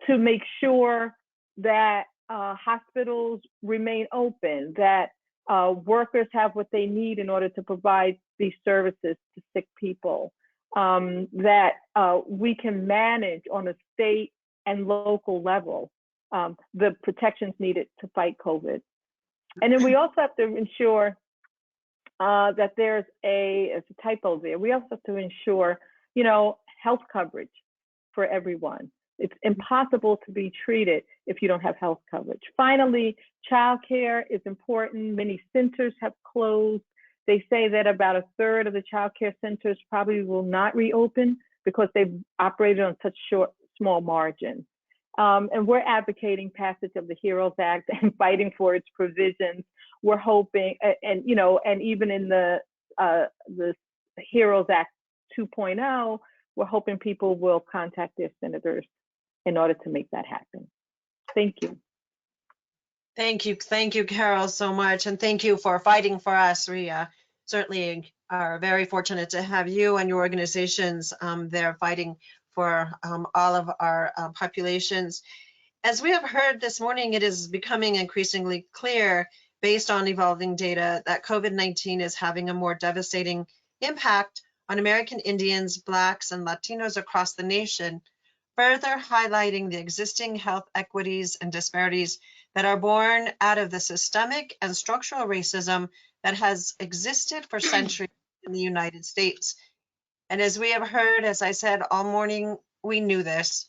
to make sure that hospitals remain open, that workers have what they need in order to provide these services to sick people, that we can manage on a state and local level the protections needed to fight COVID. And then we also have to ensure that there's it's a typo there. We also have to ensure, you know, health coverage for everyone. It's impossible to be treated if you don't have health coverage. Finally, childcare is important. Many centers have closed. They say that about 1/3 of the childcare centers probably will not reopen because they've operated on such small margins. And we're advocating passage of the HEROES Act and fighting for its provisions. We're hoping, and you know, and even in the HEROES Act 2.0, we're hoping people will contact their senators in order to make that happen. Thank you. Thank you, Carol, so much, and thank you for fighting for us. We certainly are very fortunate to have you and your organizations there fighting for all of our populations. As we have heard this morning, it is becoming increasingly clear, based on evolving data, that COVID-19 is having a more devastating impact on American Indians, Blacks, and Latinos across the nation, further highlighting the existing health equities and disparities that are born out of the systemic and structural racism that has existed for centuries in the United States. And as we have heard, as I said all morning, we knew this.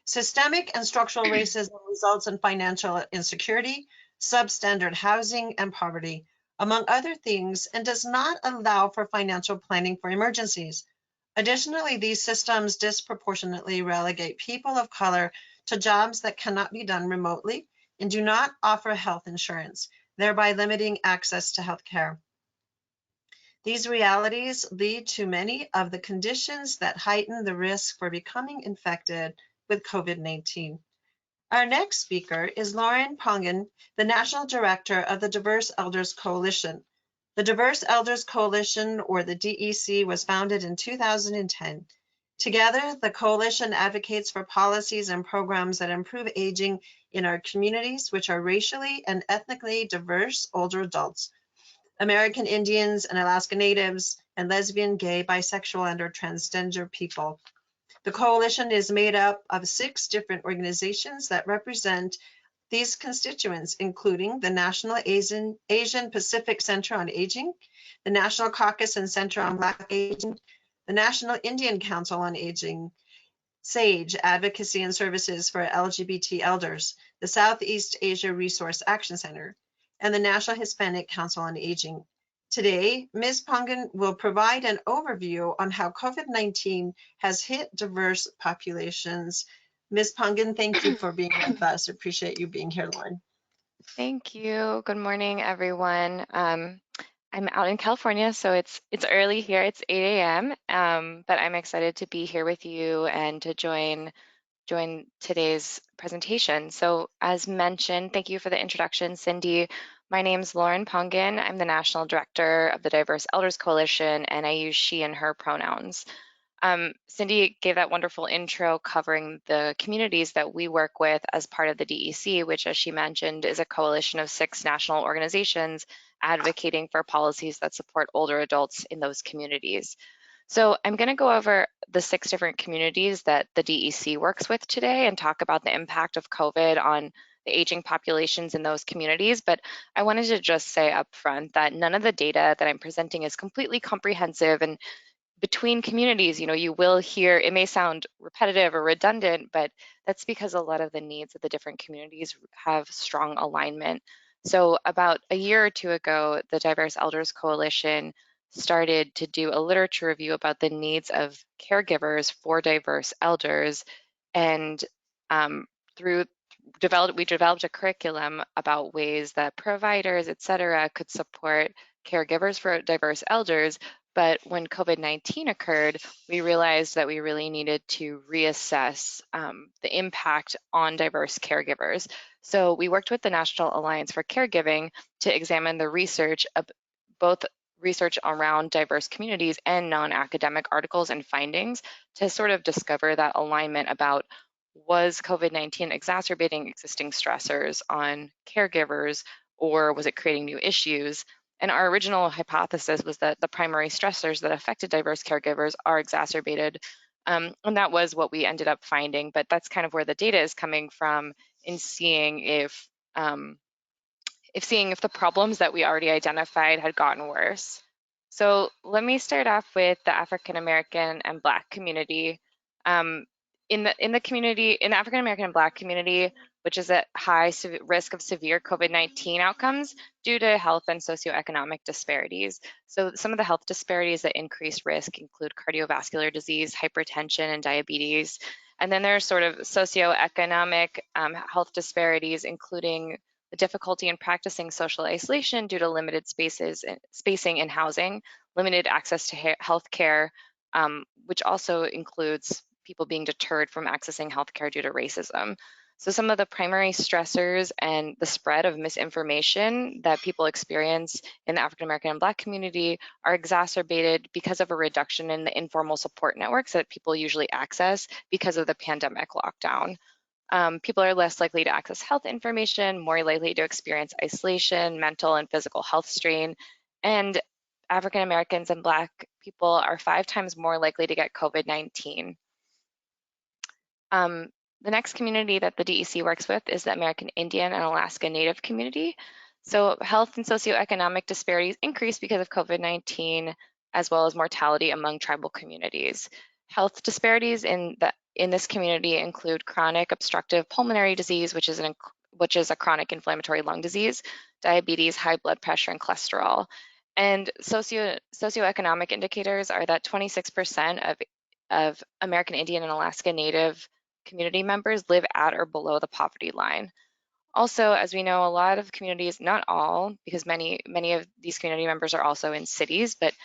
Systemic and structural racism results in financial insecurity, substandard housing, and poverty, among other things, and does not allow for financial planning for emergencies. Additionally, these systems disproportionately relegate people of color to jobs that cannot be done remotely and do not offer health insurance, thereby limiting access to health care. These realities lead to many of the conditions that heighten the risk for becoming infected with COVID-19. Our next speaker is Lauren Pongen, the National Director of the Diverse Elders Coalition. The Diverse Elders Coalition, or the DEC, was founded in 2010. Together, the coalition advocates for policies and programs that improve aging in our communities, which are racially and ethnically diverse older adults, American Indians and Alaska Natives, and lesbian, gay, bisexual, and or transgender people. The coalition is made up of 6 different organizations that represent these constituents, including the National Asian Pacific Center on Aging, the National Caucus and Center on Black Aging, the National Indian Council on Aging, SAGE, Advocacy and Services for LGBT Elders, the Southeast Asia Resource Action Center, and the National Hispanic Council on Aging. Today, Ms. Pongen will provide an overview on how COVID-19 has hit diverse populations. Ms. Pongen, thank you for being with us. Appreciate you being here, Lauren. Thank you. Good morning, everyone. I'm out in California, so it's early here. It's 8 a.m., but I'm excited to be here with you and to join today's presentation. So as mentioned, thank you for the introduction, Cindy. My name's Lauren Pongen. I'm the National Director of the Diverse Elders Coalition, and I use she and her pronouns. Cindy gave that wonderful intro covering the communities that we work with as part of the DEC, which, as she mentioned, is a coalition of 6 national organizations advocating for policies that support older adults in those communities. So I'm going to go over the 6 different communities that the DEC works with today and talk about the impact of COVID on the aging populations in those communities. But I wanted to just say up front that none of the data that I'm presenting is completely comprehensive, and between communities, you will hear, it may sound repetitive or redundant, but that's because a lot of the needs of the different communities have strong alignment. So about a year or 2 ago, the Diverse Elders Coalition started to do a literature review about the needs of caregivers for diverse elders, and we developed a curriculum about ways that providers, et cetera, could support caregivers for diverse elders. But when COVID-19 occurred, we realized that we really needed to reassess the impact on diverse caregivers. So we worked with the National Alliance for Caregiving to examine the research of both research around diverse communities and non-academic articles and findings to sort of discover that alignment about, was COVID-19 exacerbating existing stressors on caregivers, or was it creating new issues? And our original hypothesis was that the primary stressors that affected diverse caregivers are exacerbated. And that was what we ended up finding, but that's kind of where the data is coming from in seeing if the problems that we already identified had gotten worse. So let me start off with the African American and Black community. In the African American and Black community, which is at high risk of severe COVID-19 outcomes due to health and socioeconomic disparities. So some of the health disparities that increase risk include cardiovascular disease, hypertension, and diabetes. And then there's sort of socioeconomic health disparities, including the difficulty in practicing social isolation due to limited spacing in housing, limited access to health care, which also includes people being deterred from accessing healthcare due to racism. So some of the primary stressors and the spread of misinformation that people experience in the African American and Black community are exacerbated because of a reduction in the informal support networks that people usually access because of the pandemic lockdown. People are less likely to access health information, more likely to experience isolation, mental and physical health strain, and African Americans and Black people are 5 times more likely to get COVID-19. The next community that the DEC works with is the American Indian and Alaska Native community. So health and socioeconomic disparities increase because of COVID-19, as well as mortality among tribal communities. Health disparities in this community include chronic obstructive pulmonary disease, which is a chronic inflammatory lung disease, diabetes, high blood pressure, and cholesterol. And socioeconomic indicators are that 26% of American Indian and Alaska Native community members live at or below the poverty line. Also, as we know, a lot of communities, not all, because many of these community members are also in cities, but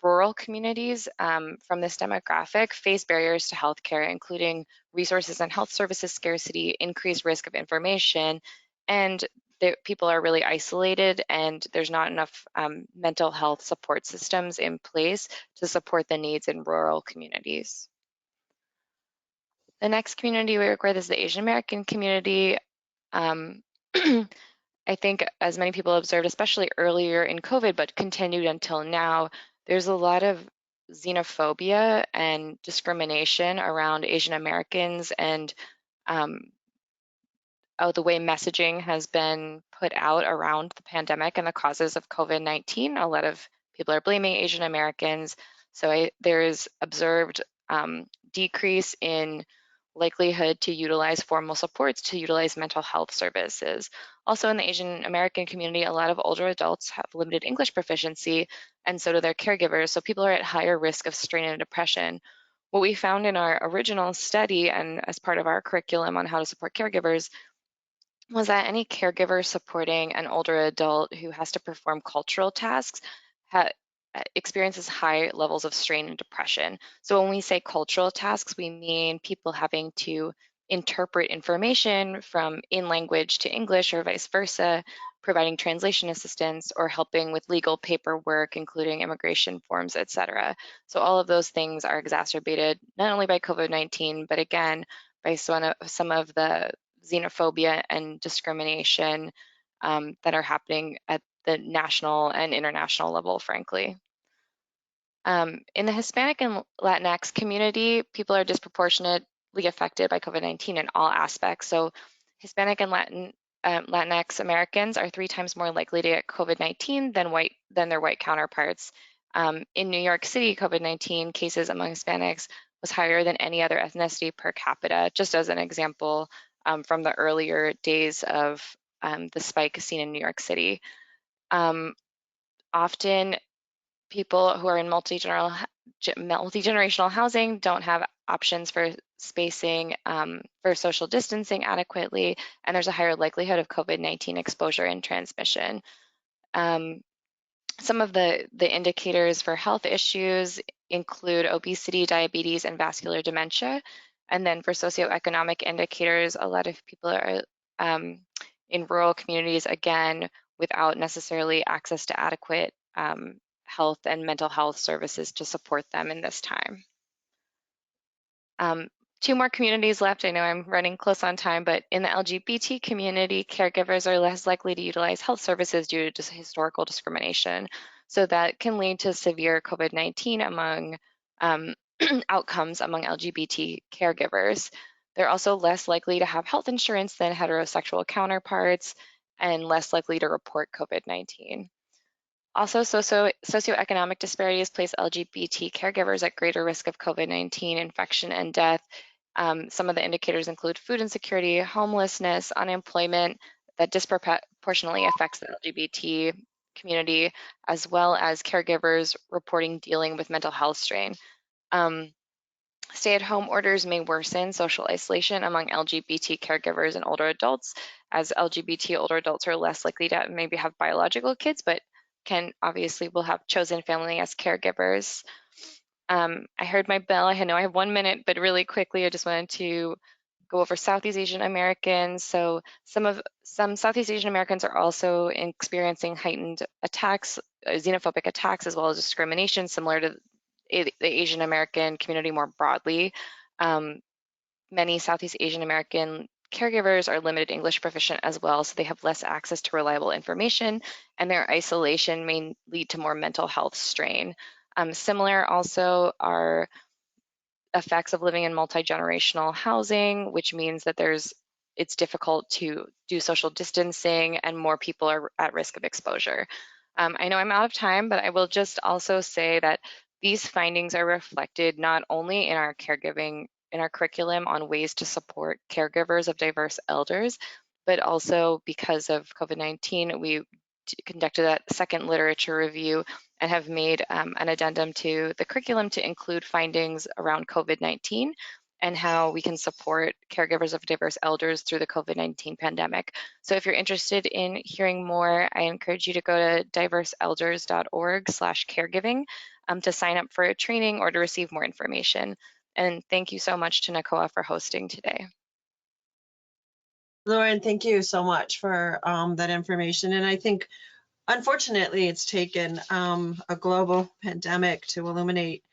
rural communities from this demographic face barriers to healthcare, including resources and health services scarcity, increased risk of information, and people are really isolated, and there's not enough mental health support systems in place to support the needs in rural communities. The next community we work with is the Asian American community. I think, as many people observed, especially earlier in COVID, but continued until now, there's a lot of xenophobia and discrimination around Asian Americans, and the way messaging has been put out around the pandemic and the causes of COVID-19. A lot of people are blaming Asian Americans. So there is observed decrease in likelihood to utilize formal supports, to utilize mental health services. Also in the Asian American community, a lot of older adults have limited English proficiency, and so do their caregivers. So people are at higher risk of strain and depression. What we found in our original study and as part of our curriculum on how to support caregivers was that any caregiver supporting an older adult who has to perform cultural tasks experiences high levels of strain and depression. So when we say cultural tasks, we mean people having to interpret information from in language to English or vice versa, providing translation assistance, or helping with legal paperwork, including immigration forms, etc. So all of those things are exacerbated not only by COVID-19, but again, by some of the xenophobia and discrimination that are happening at the national and international level, frankly. In the Hispanic and Latinx community, people are disproportionately affected by COVID-19 in all aspects. So Hispanic and Latinx Americans are 3 times more likely to get COVID-19 than their white counterparts. In New York City, COVID-19 cases among Hispanics was higher than any other ethnicity per capita, just as an example from the earlier days of the spike seen in New York City. Often people who are in multi-generational housing don't have options for spacing for social distancing adequately, and there's a higher likelihood of COVID-19 exposure and transmission. Some of the indicators for health issues include obesity, diabetes, and vascular dementia. And then for socioeconomic indicators, a lot of people are in rural communities, again, without necessarily access to adequate health and mental health services to support them in this time. 2 more communities left. I know I'm running close on time, but in the LGBT community, caregivers are less likely to utilize health services due to historical discrimination. So that can lead to severe COVID-19 among outcomes among LGBT caregivers. They're also less likely to have health insurance than heterosexual counterparts and less likely to report COVID-19. Also, socioeconomic disparities place LGBT caregivers at greater risk of COVID-19 infection and death. Some of the indicators include food insecurity, homelessness, unemployment that disproportionately affects the LGBT community, as well as caregivers reporting dealing with mental health strain. Stay-at-home orders may worsen social isolation among LGBT caregivers and older adults, as LGBT older adults are less likely to maybe have biological kids, but will have chosen family as caregivers. I heard my bell. I know I have 1 minute, but really quickly, I just wanted to go over Southeast Asian Americans. So some Southeast Asian Americans are also experiencing heightened attacks, xenophobic attacks, as well as discrimination, similar to the Asian American community more broadly. Many Southeast Asian American caregivers are limited English proficient as well, so they have less access to reliable information, and their isolation may lead to more mental health strain. Similar also are effects of living in multi-generational housing, which means that it's difficult to do social distancing and more people are at risk of exposure. I know I'm out of time, but I will just also say that these findings are reflected not only in our curriculum on ways to support caregivers of diverse elders, but also because of COVID-19, we conducted a second literature review and have made an addendum to the curriculum to include findings around COVID-19 and how we can support caregivers of diverse elders through the COVID-19 pandemic. So if you're interested in hearing more, I encourage you to go to diverseelders.org/caregiving. to sign up for a training or to receive more information. And thank you so much to NHCOA for hosting today. Lauren, thank you so much for that information. And I think, unfortunately, it's taken a global pandemic to illuminate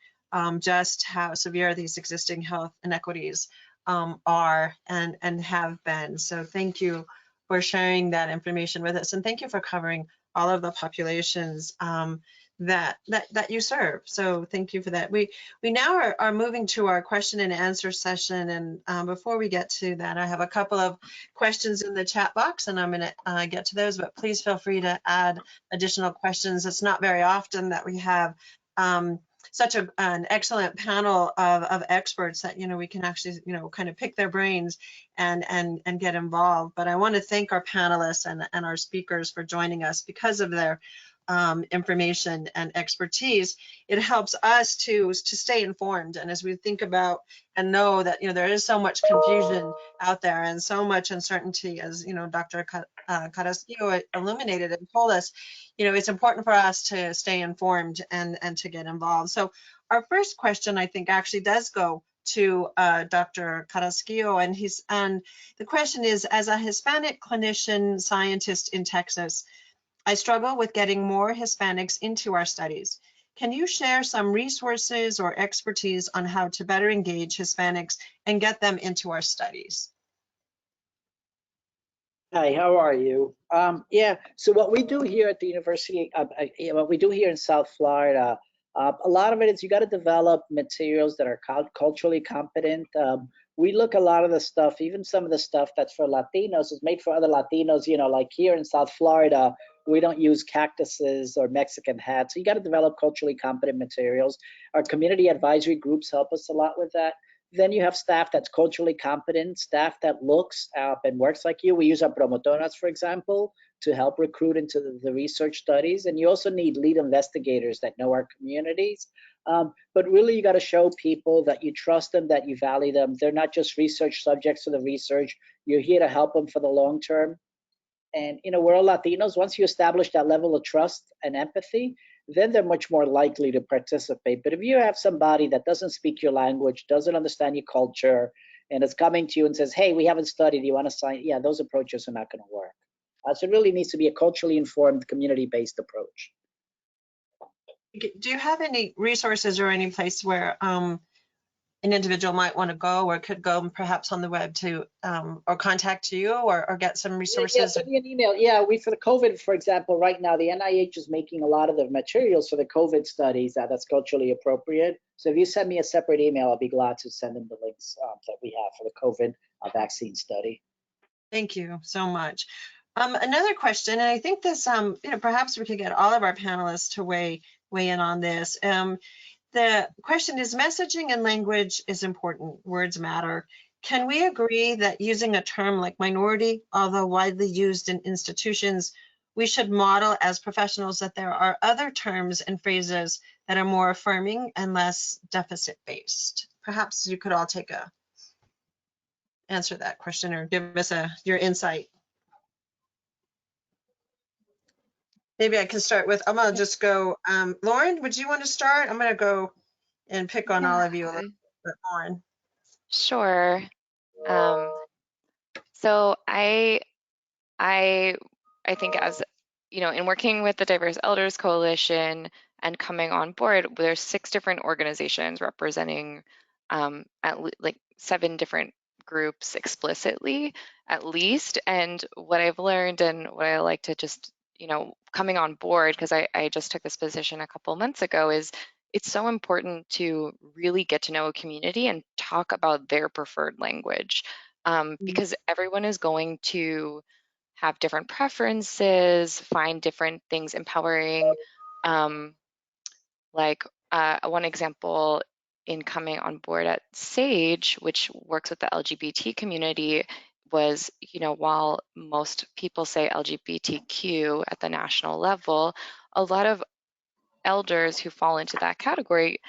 just how severe these existing health inequities are and have been. So thank you for sharing that information with us. And thank you for covering all of the populations that you serve. So thank you for that. We now are moving to our question and answer session. And before we get to that, I have a couple of questions in the chat box, and I'm going to get to those, but please feel free to add additional questions. It's not very often that we have such an excellent panel of experts that, we can actually, kind of pick their brains and get involved. But I want to thank our panelists and our speakers for joining us. Because of their information and expertise, it helps us to stay informed. And as we think about and know that, there is so much confusion out there and so much uncertainty, as, Dr. Carrasquillo illuminated and told us, it's important for us to stay informed and to get involved. So our first question, I think, actually does go to Dr. Carrasquillo, and the question is, as a Hispanic clinician scientist in Texas, I struggle with getting more Hispanics into our studies. Can you share some resources or expertise on how to better engage Hispanics and get them into our studies? Hi, how are you? Yeah, so what we do here at the university, what we do here in South Florida, a lot of it is you got to develop materials that are culturally competent. We look a lot of the stuff, even some of the stuff that's for Latinos is made for other Latinos, like here in South Florida, we don't use cactuses or Mexican hats. So you got to develop culturally competent materials. Our community advisory groups help us a lot with that. Then you have staff that's culturally competent, staff that looks and works like you. We use our promotoras, for example, to help recruit into the research studies. And you also need lead investigators that know our communities. But really, you got to show people that you trust them, that you value them. They're not just research subjects for the research. You're here to help them for the long term. And, we're all Latinos. Once you establish that level of trust and empathy, then they're much more likely to participate. But if you have somebody that doesn't speak your language, doesn't understand your culture, and is coming to you and says, hey, we haven't studied, you want to sign? Yeah, those approaches are not going to work. So it really needs to be a culturally informed, community-based approach. Do you have any resources or any place where an individual might want to go or could go perhaps on the web to or contact you or get some resources? Yeah, send me an email. Yeah, for the COVID, for example, right now, the NIH is making a lot of the materials for the COVID studies that's culturally appropriate. So if you send me a separate email, I'll be glad to send them the links that we have for the COVID vaccine study. Thank you so much. Another question, and I think this, perhaps we could get all of our panelists to weigh in on this. The question is, messaging and language is important. Words matter. Can we agree that using a term like minority, although widely used in institutions, we should model as professionals that there are other terms and phrases that are more affirming and less deficit-based? Perhaps you could all answer that question or give us your insight. Maybe I can start with, I'm gonna just go, Lauren, would you want to start? I'm gonna go and pick on all of you a little bit, Lauren. Sure. So I think, as in working with the Diverse Elders Coalition and coming on board, there's 6 different organizations representing like 7 different groups explicitly, at least. And what I've learned and what I like to just, coming on board, because I just took this position a couple months ago, is it's so important to really get to know a community and talk about their preferred language, because everyone is going to have different preferences, find different things empowering. Like one example in coming on board at SAGE, which works with the LGBT community, was, while most people say LGBTQ at the national level, a lot of elders who fall into that category,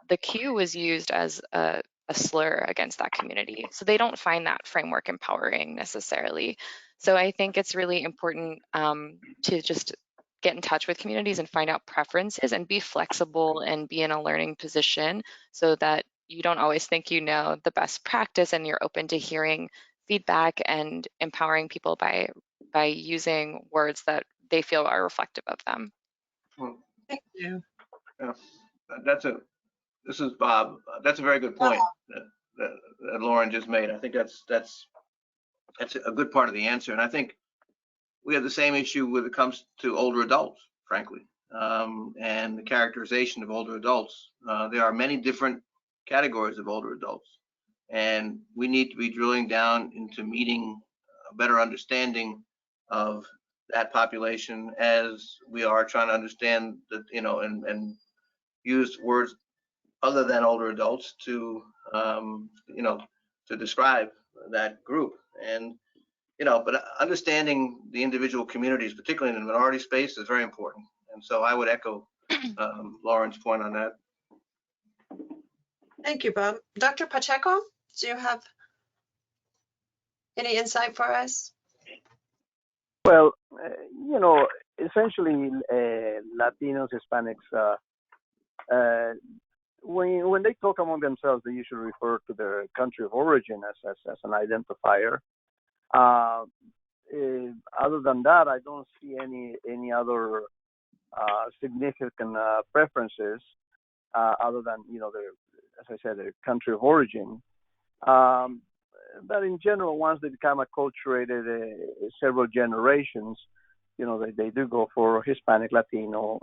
the Q was used as a slur against that community. So they don't find that framework empowering necessarily. So I think it's really important to just get in touch with communities and find out preferences and be flexible and be in a learning position so that you don't always think you know the best practice, and you're open to hearing feedback and empowering people by using words that they feel are reflective of them. Well, Thank you. yeah, this is Bob. That's a very good point that Lauren just made. I think that's a good part of the answer. And I think we have the same issue when it comes to older adults, frankly, and the characterization of older adults. There are many different categories of older adults, and we need to be drilling down into meeting a better understanding of that population as we are trying to understand that, you know, and use words other than older adults to, you know, to describe that group. And, you know, but understanding the individual communities, particularly in the minority space, is very important. And so I would echo Lauren's point on that. Thank you, Bob. Dr. Pacheco, do you have any insight for us? Well, you know, essentially, Latinos, Hispanics, when they talk among themselves, they usually refer to their country of origin as an identifier. Other than that, I don't see any other significant preferences other than, you know, their, as I said, their country of origin. But in general, once they become acculturated several generations, you know, they do go for Hispanic, Latino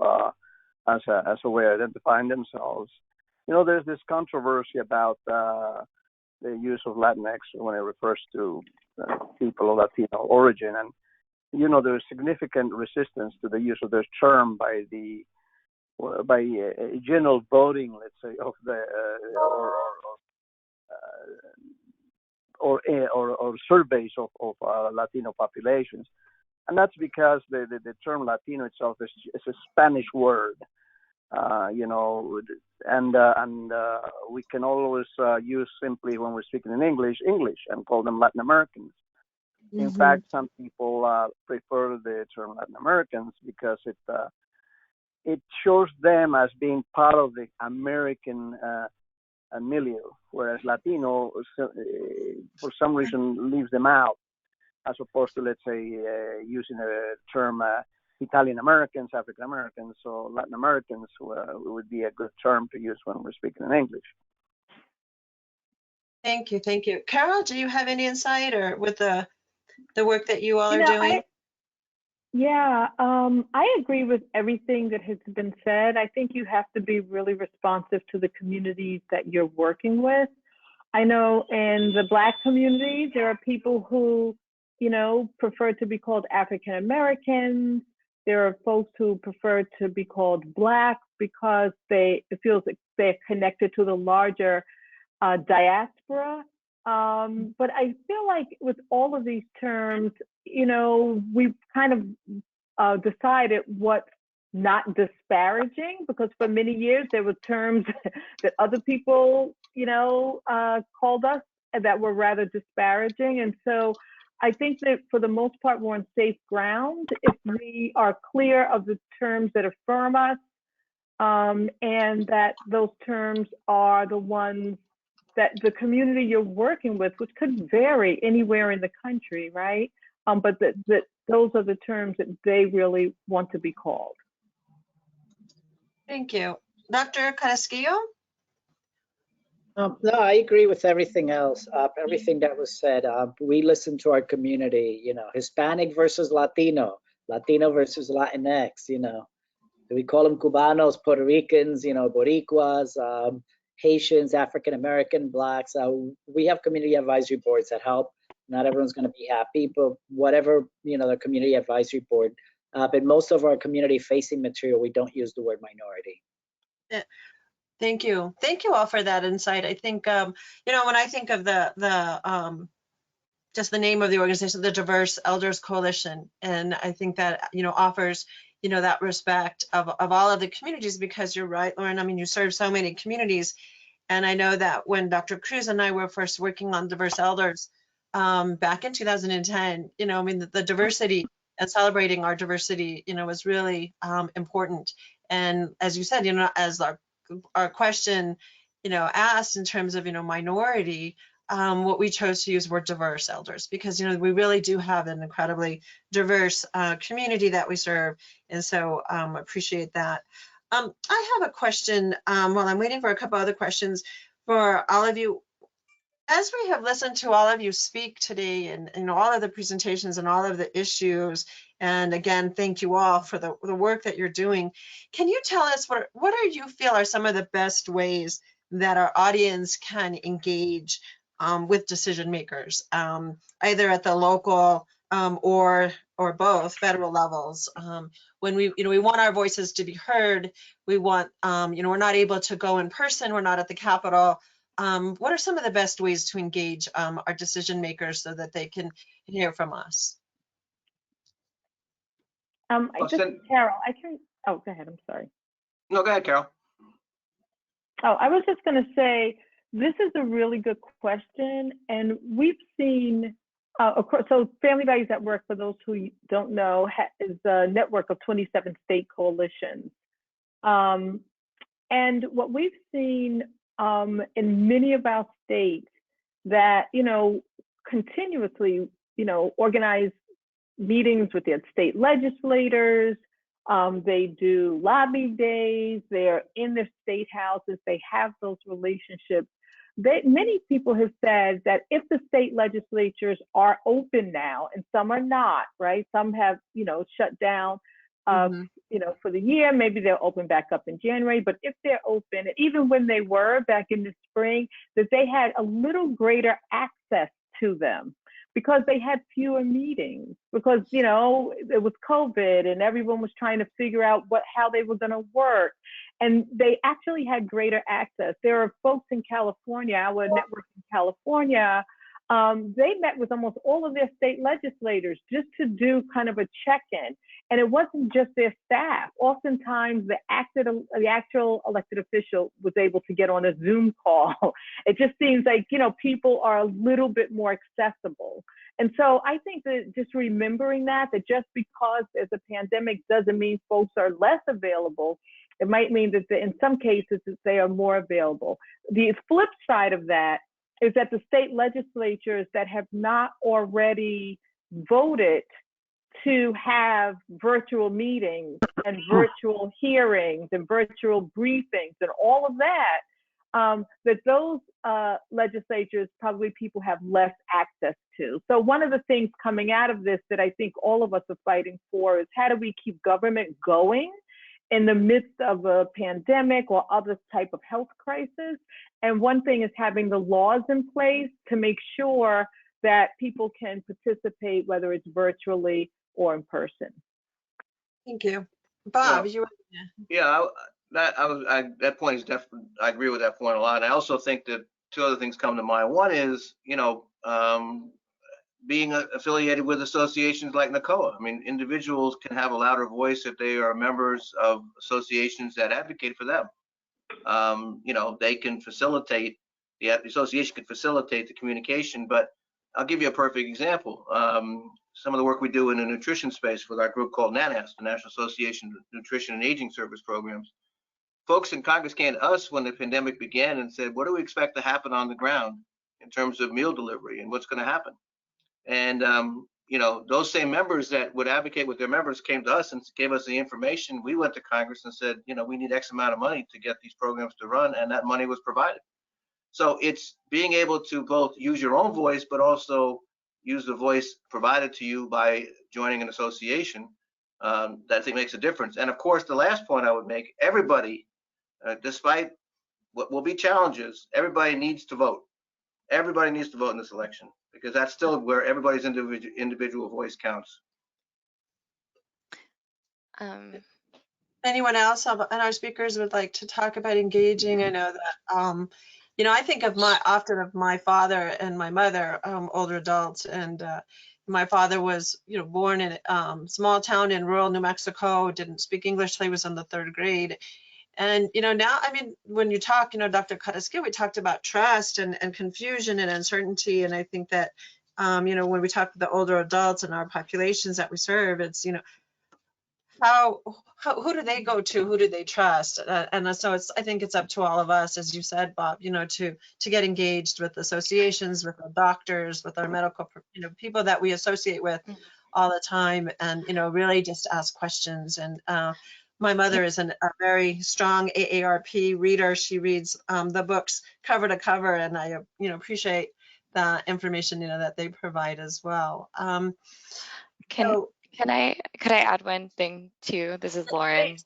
as a way of identifying themselves. You know, there's this controversy about the use of Latinx when it refers to people of Latino origin, and you know, there's significant resistance to the use of this term by general voting, let's say, of the or surveys of Latino populations, and that's because the term Latino itself is a Spanish word, you know, and we can always use simply when we're speaking in English and call them Latin Americans. Mm-hmm. In fact, some people prefer the term Latin Americans because it shows them as being part of the American milieu, whereas Latino, for some reason, leaves them out, as opposed to, let's say, using a term Italian Americans, African Americans, so Latin Americans would be a good term to use when we're speaking in English. Thank you, thank you. Carol, do you have any insight or with the work that you all are doing? I agree with everything that has been said. I think you have to be really responsive to the communities that you're working with. I know in the Black community, there are people who, you know, prefer to be called African Americans. There are folks who prefer to be called Black because it feels like they're connected to the larger diaspora. But I feel like with all of these terms, you know, we've kind of decided what's not disparaging, because for many years there were terms that other people, you know, called us that were rather disparaging. And so I think that for the most part, we're on safe ground if we are clear of the terms that affirm us, and that those terms are the ones that the community you're working with, which could vary anywhere in the country, right? But that those are the terms that they really want to be called. Thank you. Dr. Carrasquillo? No, I agree with everything else, everything that was said. We listen to our community, you know, Hispanic versus Latino, Latino versus Latinx, you know. We call them Cubanos, Puerto Ricans, you know, Boricuas, Haitians, African American, Blacks. We have community advisory boards that help. Not everyone's going to be happy, but whatever, you know, the community advisory board. But most of our community facing material, we don't use the word minority. Yeah. Thank you. Thank you all for that insight. I think, you know, when I think of just the name of the organization, the Diverse Elders Coalition, and I think that, you know, offers, you know, that respect of all of the communities, because you're right, Lauren, I mean, you serve so many communities. And I know that when Dr. Cruz and I were first working on Diverse Elders back in 2010, you know, I mean, the diversity and celebrating our diversity, is really important. And as you said, as our question, asked in terms of, minority, what we chose to use were diverse elders, because, we really do have an incredibly diverse community that we serve. And so appreciate that. I have a question while I'm waiting for a couple other questions for all of you. As we have listened to all of you speak today, and all of the presentations and all of the issues, and again, thank you all for the work that you're doing. Can you tell us what do you feel are some of the best ways that our audience can engage with decision makers, either at the local or both federal levels? When we want our voices to be heard, we want, we're not able to go in person, we're not at the Capitol. What are some of the best ways to engage our decision makers so that they can hear from us? Carol, I can, oh, go ahead, I'm sorry. No, go ahead, Carol. Oh, I was just gonna say, this is a really good question, and we've seen, of course, so Family Values at Work, for those who don't know, is a network of 27 state coalitions. And what we've seen in many of our states that, continuously, organize meetings with their state legislators. They do lobby days. They're in their state houses. They have those relationships. Many people have said that if the state legislatures are open now, and some are not, right? Some have, shut down, for the year. Maybe they'll open back up in January. But if they're open, even when they were back in the spring, that they had a little greater access to them, because they had fewer meetings, because, it was COVID and everyone was trying to figure out how they were going to work. And they actually had greater access. There are folks in California, our network in California, they met with almost all of their state legislators just to do kind of a check-in. And it wasn't just their staff. Oftentimes the actual elected official was able to get on a Zoom call. It just seems like, people are a little bit more accessible. And so I think that just remembering that just because there's a pandemic doesn't mean folks are less available. It might mean that in some cases that they are more available. The flip side of that is that the state legislatures that have not already voted to have virtual meetings and virtual hearings and virtual briefings and all of that, that those legislatures probably people have less access to. So one of the things coming out of this that I think all of us are fighting for is, how do we keep government going in the midst of a pandemic or other type of health crisis? And one thing is having the laws in place to make sure that people can participate, whether it's virtually or in person. Thank you. Bob, that point is definitely, I agree with that point a lot. I also think that two other things come to mind. One is, being affiliated with associations like NHCOA. I mean, individuals can have a louder voice if they are members of associations that advocate for them. They can facilitate, the association can facilitate the communication. But I'll give you a perfect example. Some of the work we do in the nutrition space with our group called NANAS, the National Association of Nutrition and Aging Service Programs. Folks in Congress came to us when the pandemic began and said, what do we expect to happen on the ground in terms of meal delivery and what's going to happen? And, those same members that would advocate with their members came to us and gave us the information. We went to Congress and said, we need X amount of money to get these programs to run, and that money was provided. So it's being able to both use your own voice, but also use the voice provided to you by joining an association that I think makes a difference. And of course, the last point I would make, everybody, despite what will be challenges, everybody needs to vote. Everybody needs to vote in this election, because that's still where everybody's individual voice counts. Anyone else on our speakers would like to talk about engaging? I know that, I think often of my father and my mother, older adults, and my father was, born in a small town in rural New Mexico, didn't speak English till he was in the 3rd grade. And, now, I mean, when you talk, Dr. Carrasquillo, we talked about trust and confusion and uncertainty. And I think that, when we talk to the older adults in our populations that we serve, it's, who do they go to? Who do they trust? And so I think it's up to all of us, as you said, Bob, to get engaged with associations, with our doctors, with our medical, people that we associate with all the time, and, really just ask questions. And my mother is a very strong AARP reader. She reads the books cover to cover, and I, appreciate the information, that they provide as well. Could I add one thing too? This is Lauren.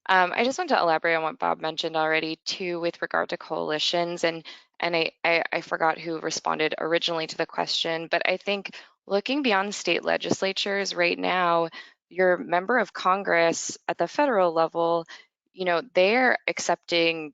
I just want to elaborate on what Bob mentioned already too, with regard to coalitions, and I forgot who responded originally to the question, but I think looking beyond state legislatures right now, your member of Congress at the federal level, they're accepting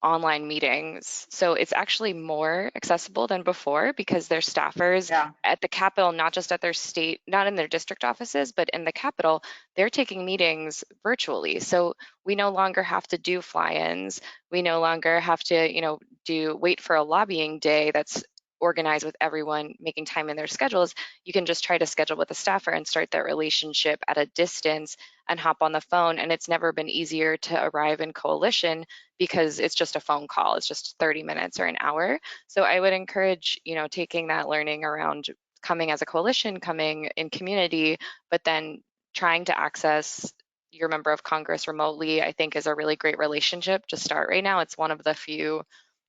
online meetings. So it's actually more accessible than before because their staffers at the Capitol, not just at their state, not in their district offices, but in the Capitol, they're taking meetings virtually. So we no longer have to do fly-ins. We no longer have to, wait for a lobbying day that's organized with everyone making time in their schedules. You can just try to schedule with a staffer and start that relationship at a distance and hop on the phone. And it's never been easier to arrive in coalition because it's just a phone call. It's just 30 minutes or an hour. So I would encourage, taking that learning around coming as a coalition, coming in community, but then trying to access your member of Congress remotely, I think is a really great relationship to start right now. It's one of the few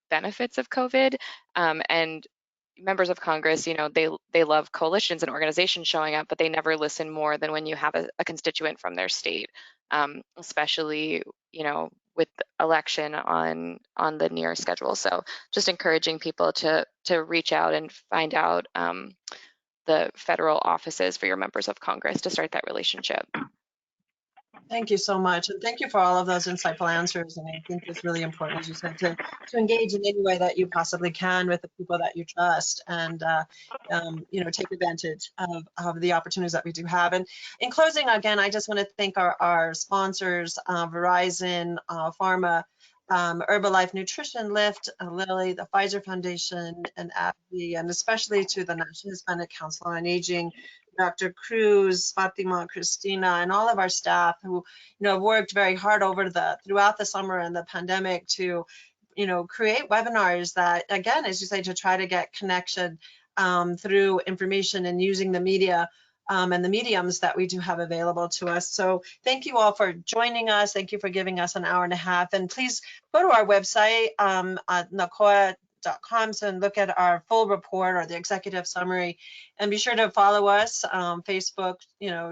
benefits of COVID. And members of Congress, they love coalitions and organizations showing up, but they never listen more than when you have a constituent from their state, especially, with election on the near schedule. So just encouraging people to reach out and find out the federal offices for your members of Congress to start that relationship. Thank you so much. And thank you for all of those insightful answers. And I think it's really important, as you said, to engage in any way that you possibly can with the people that you trust, and, take advantage of the opportunities that we do have. And in closing, again, I just want to thank our sponsors, Verizon, Pharma, Herbalife Nutrition, Lyft, Lilly, the Pfizer Foundation, and AbbVie, and especially to the National Hispanic Council on Aging, Dr. Cruz, Fatima, Christina, and all of our staff who, have worked very hard throughout the summer and the pandemic to, create webinars that, again, as you say, to try to get connection through information and using the media and the mediums that we do have available to us. So thank you all for joining us. Thank you for giving us an hour and a half. And please go to our website at NHCOA.com and look at our full report or the executive summary, and be sure to follow us Facebook,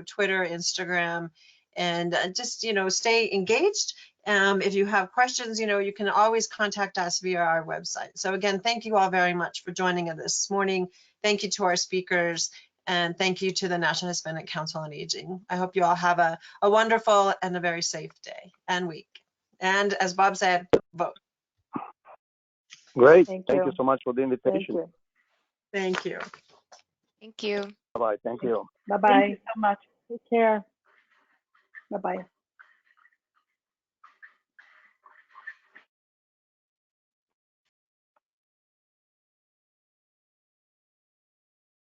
Twitter, Instagram, and just stay engaged. If you have questions, you can always contact us via our website. So again, thank you all very much for joining us this morning. Thank you to our speakers, and thank you to the National Hispanic Council on Aging. I hope you all have a wonderful and a very safe day and week. And as Bob said, vote. Great. Thank Thank you. you so much for the invitation. Thank you. Thank you. Bye-bye. Thank you. Bye-bye. Thank you so much. Take care. Bye-bye.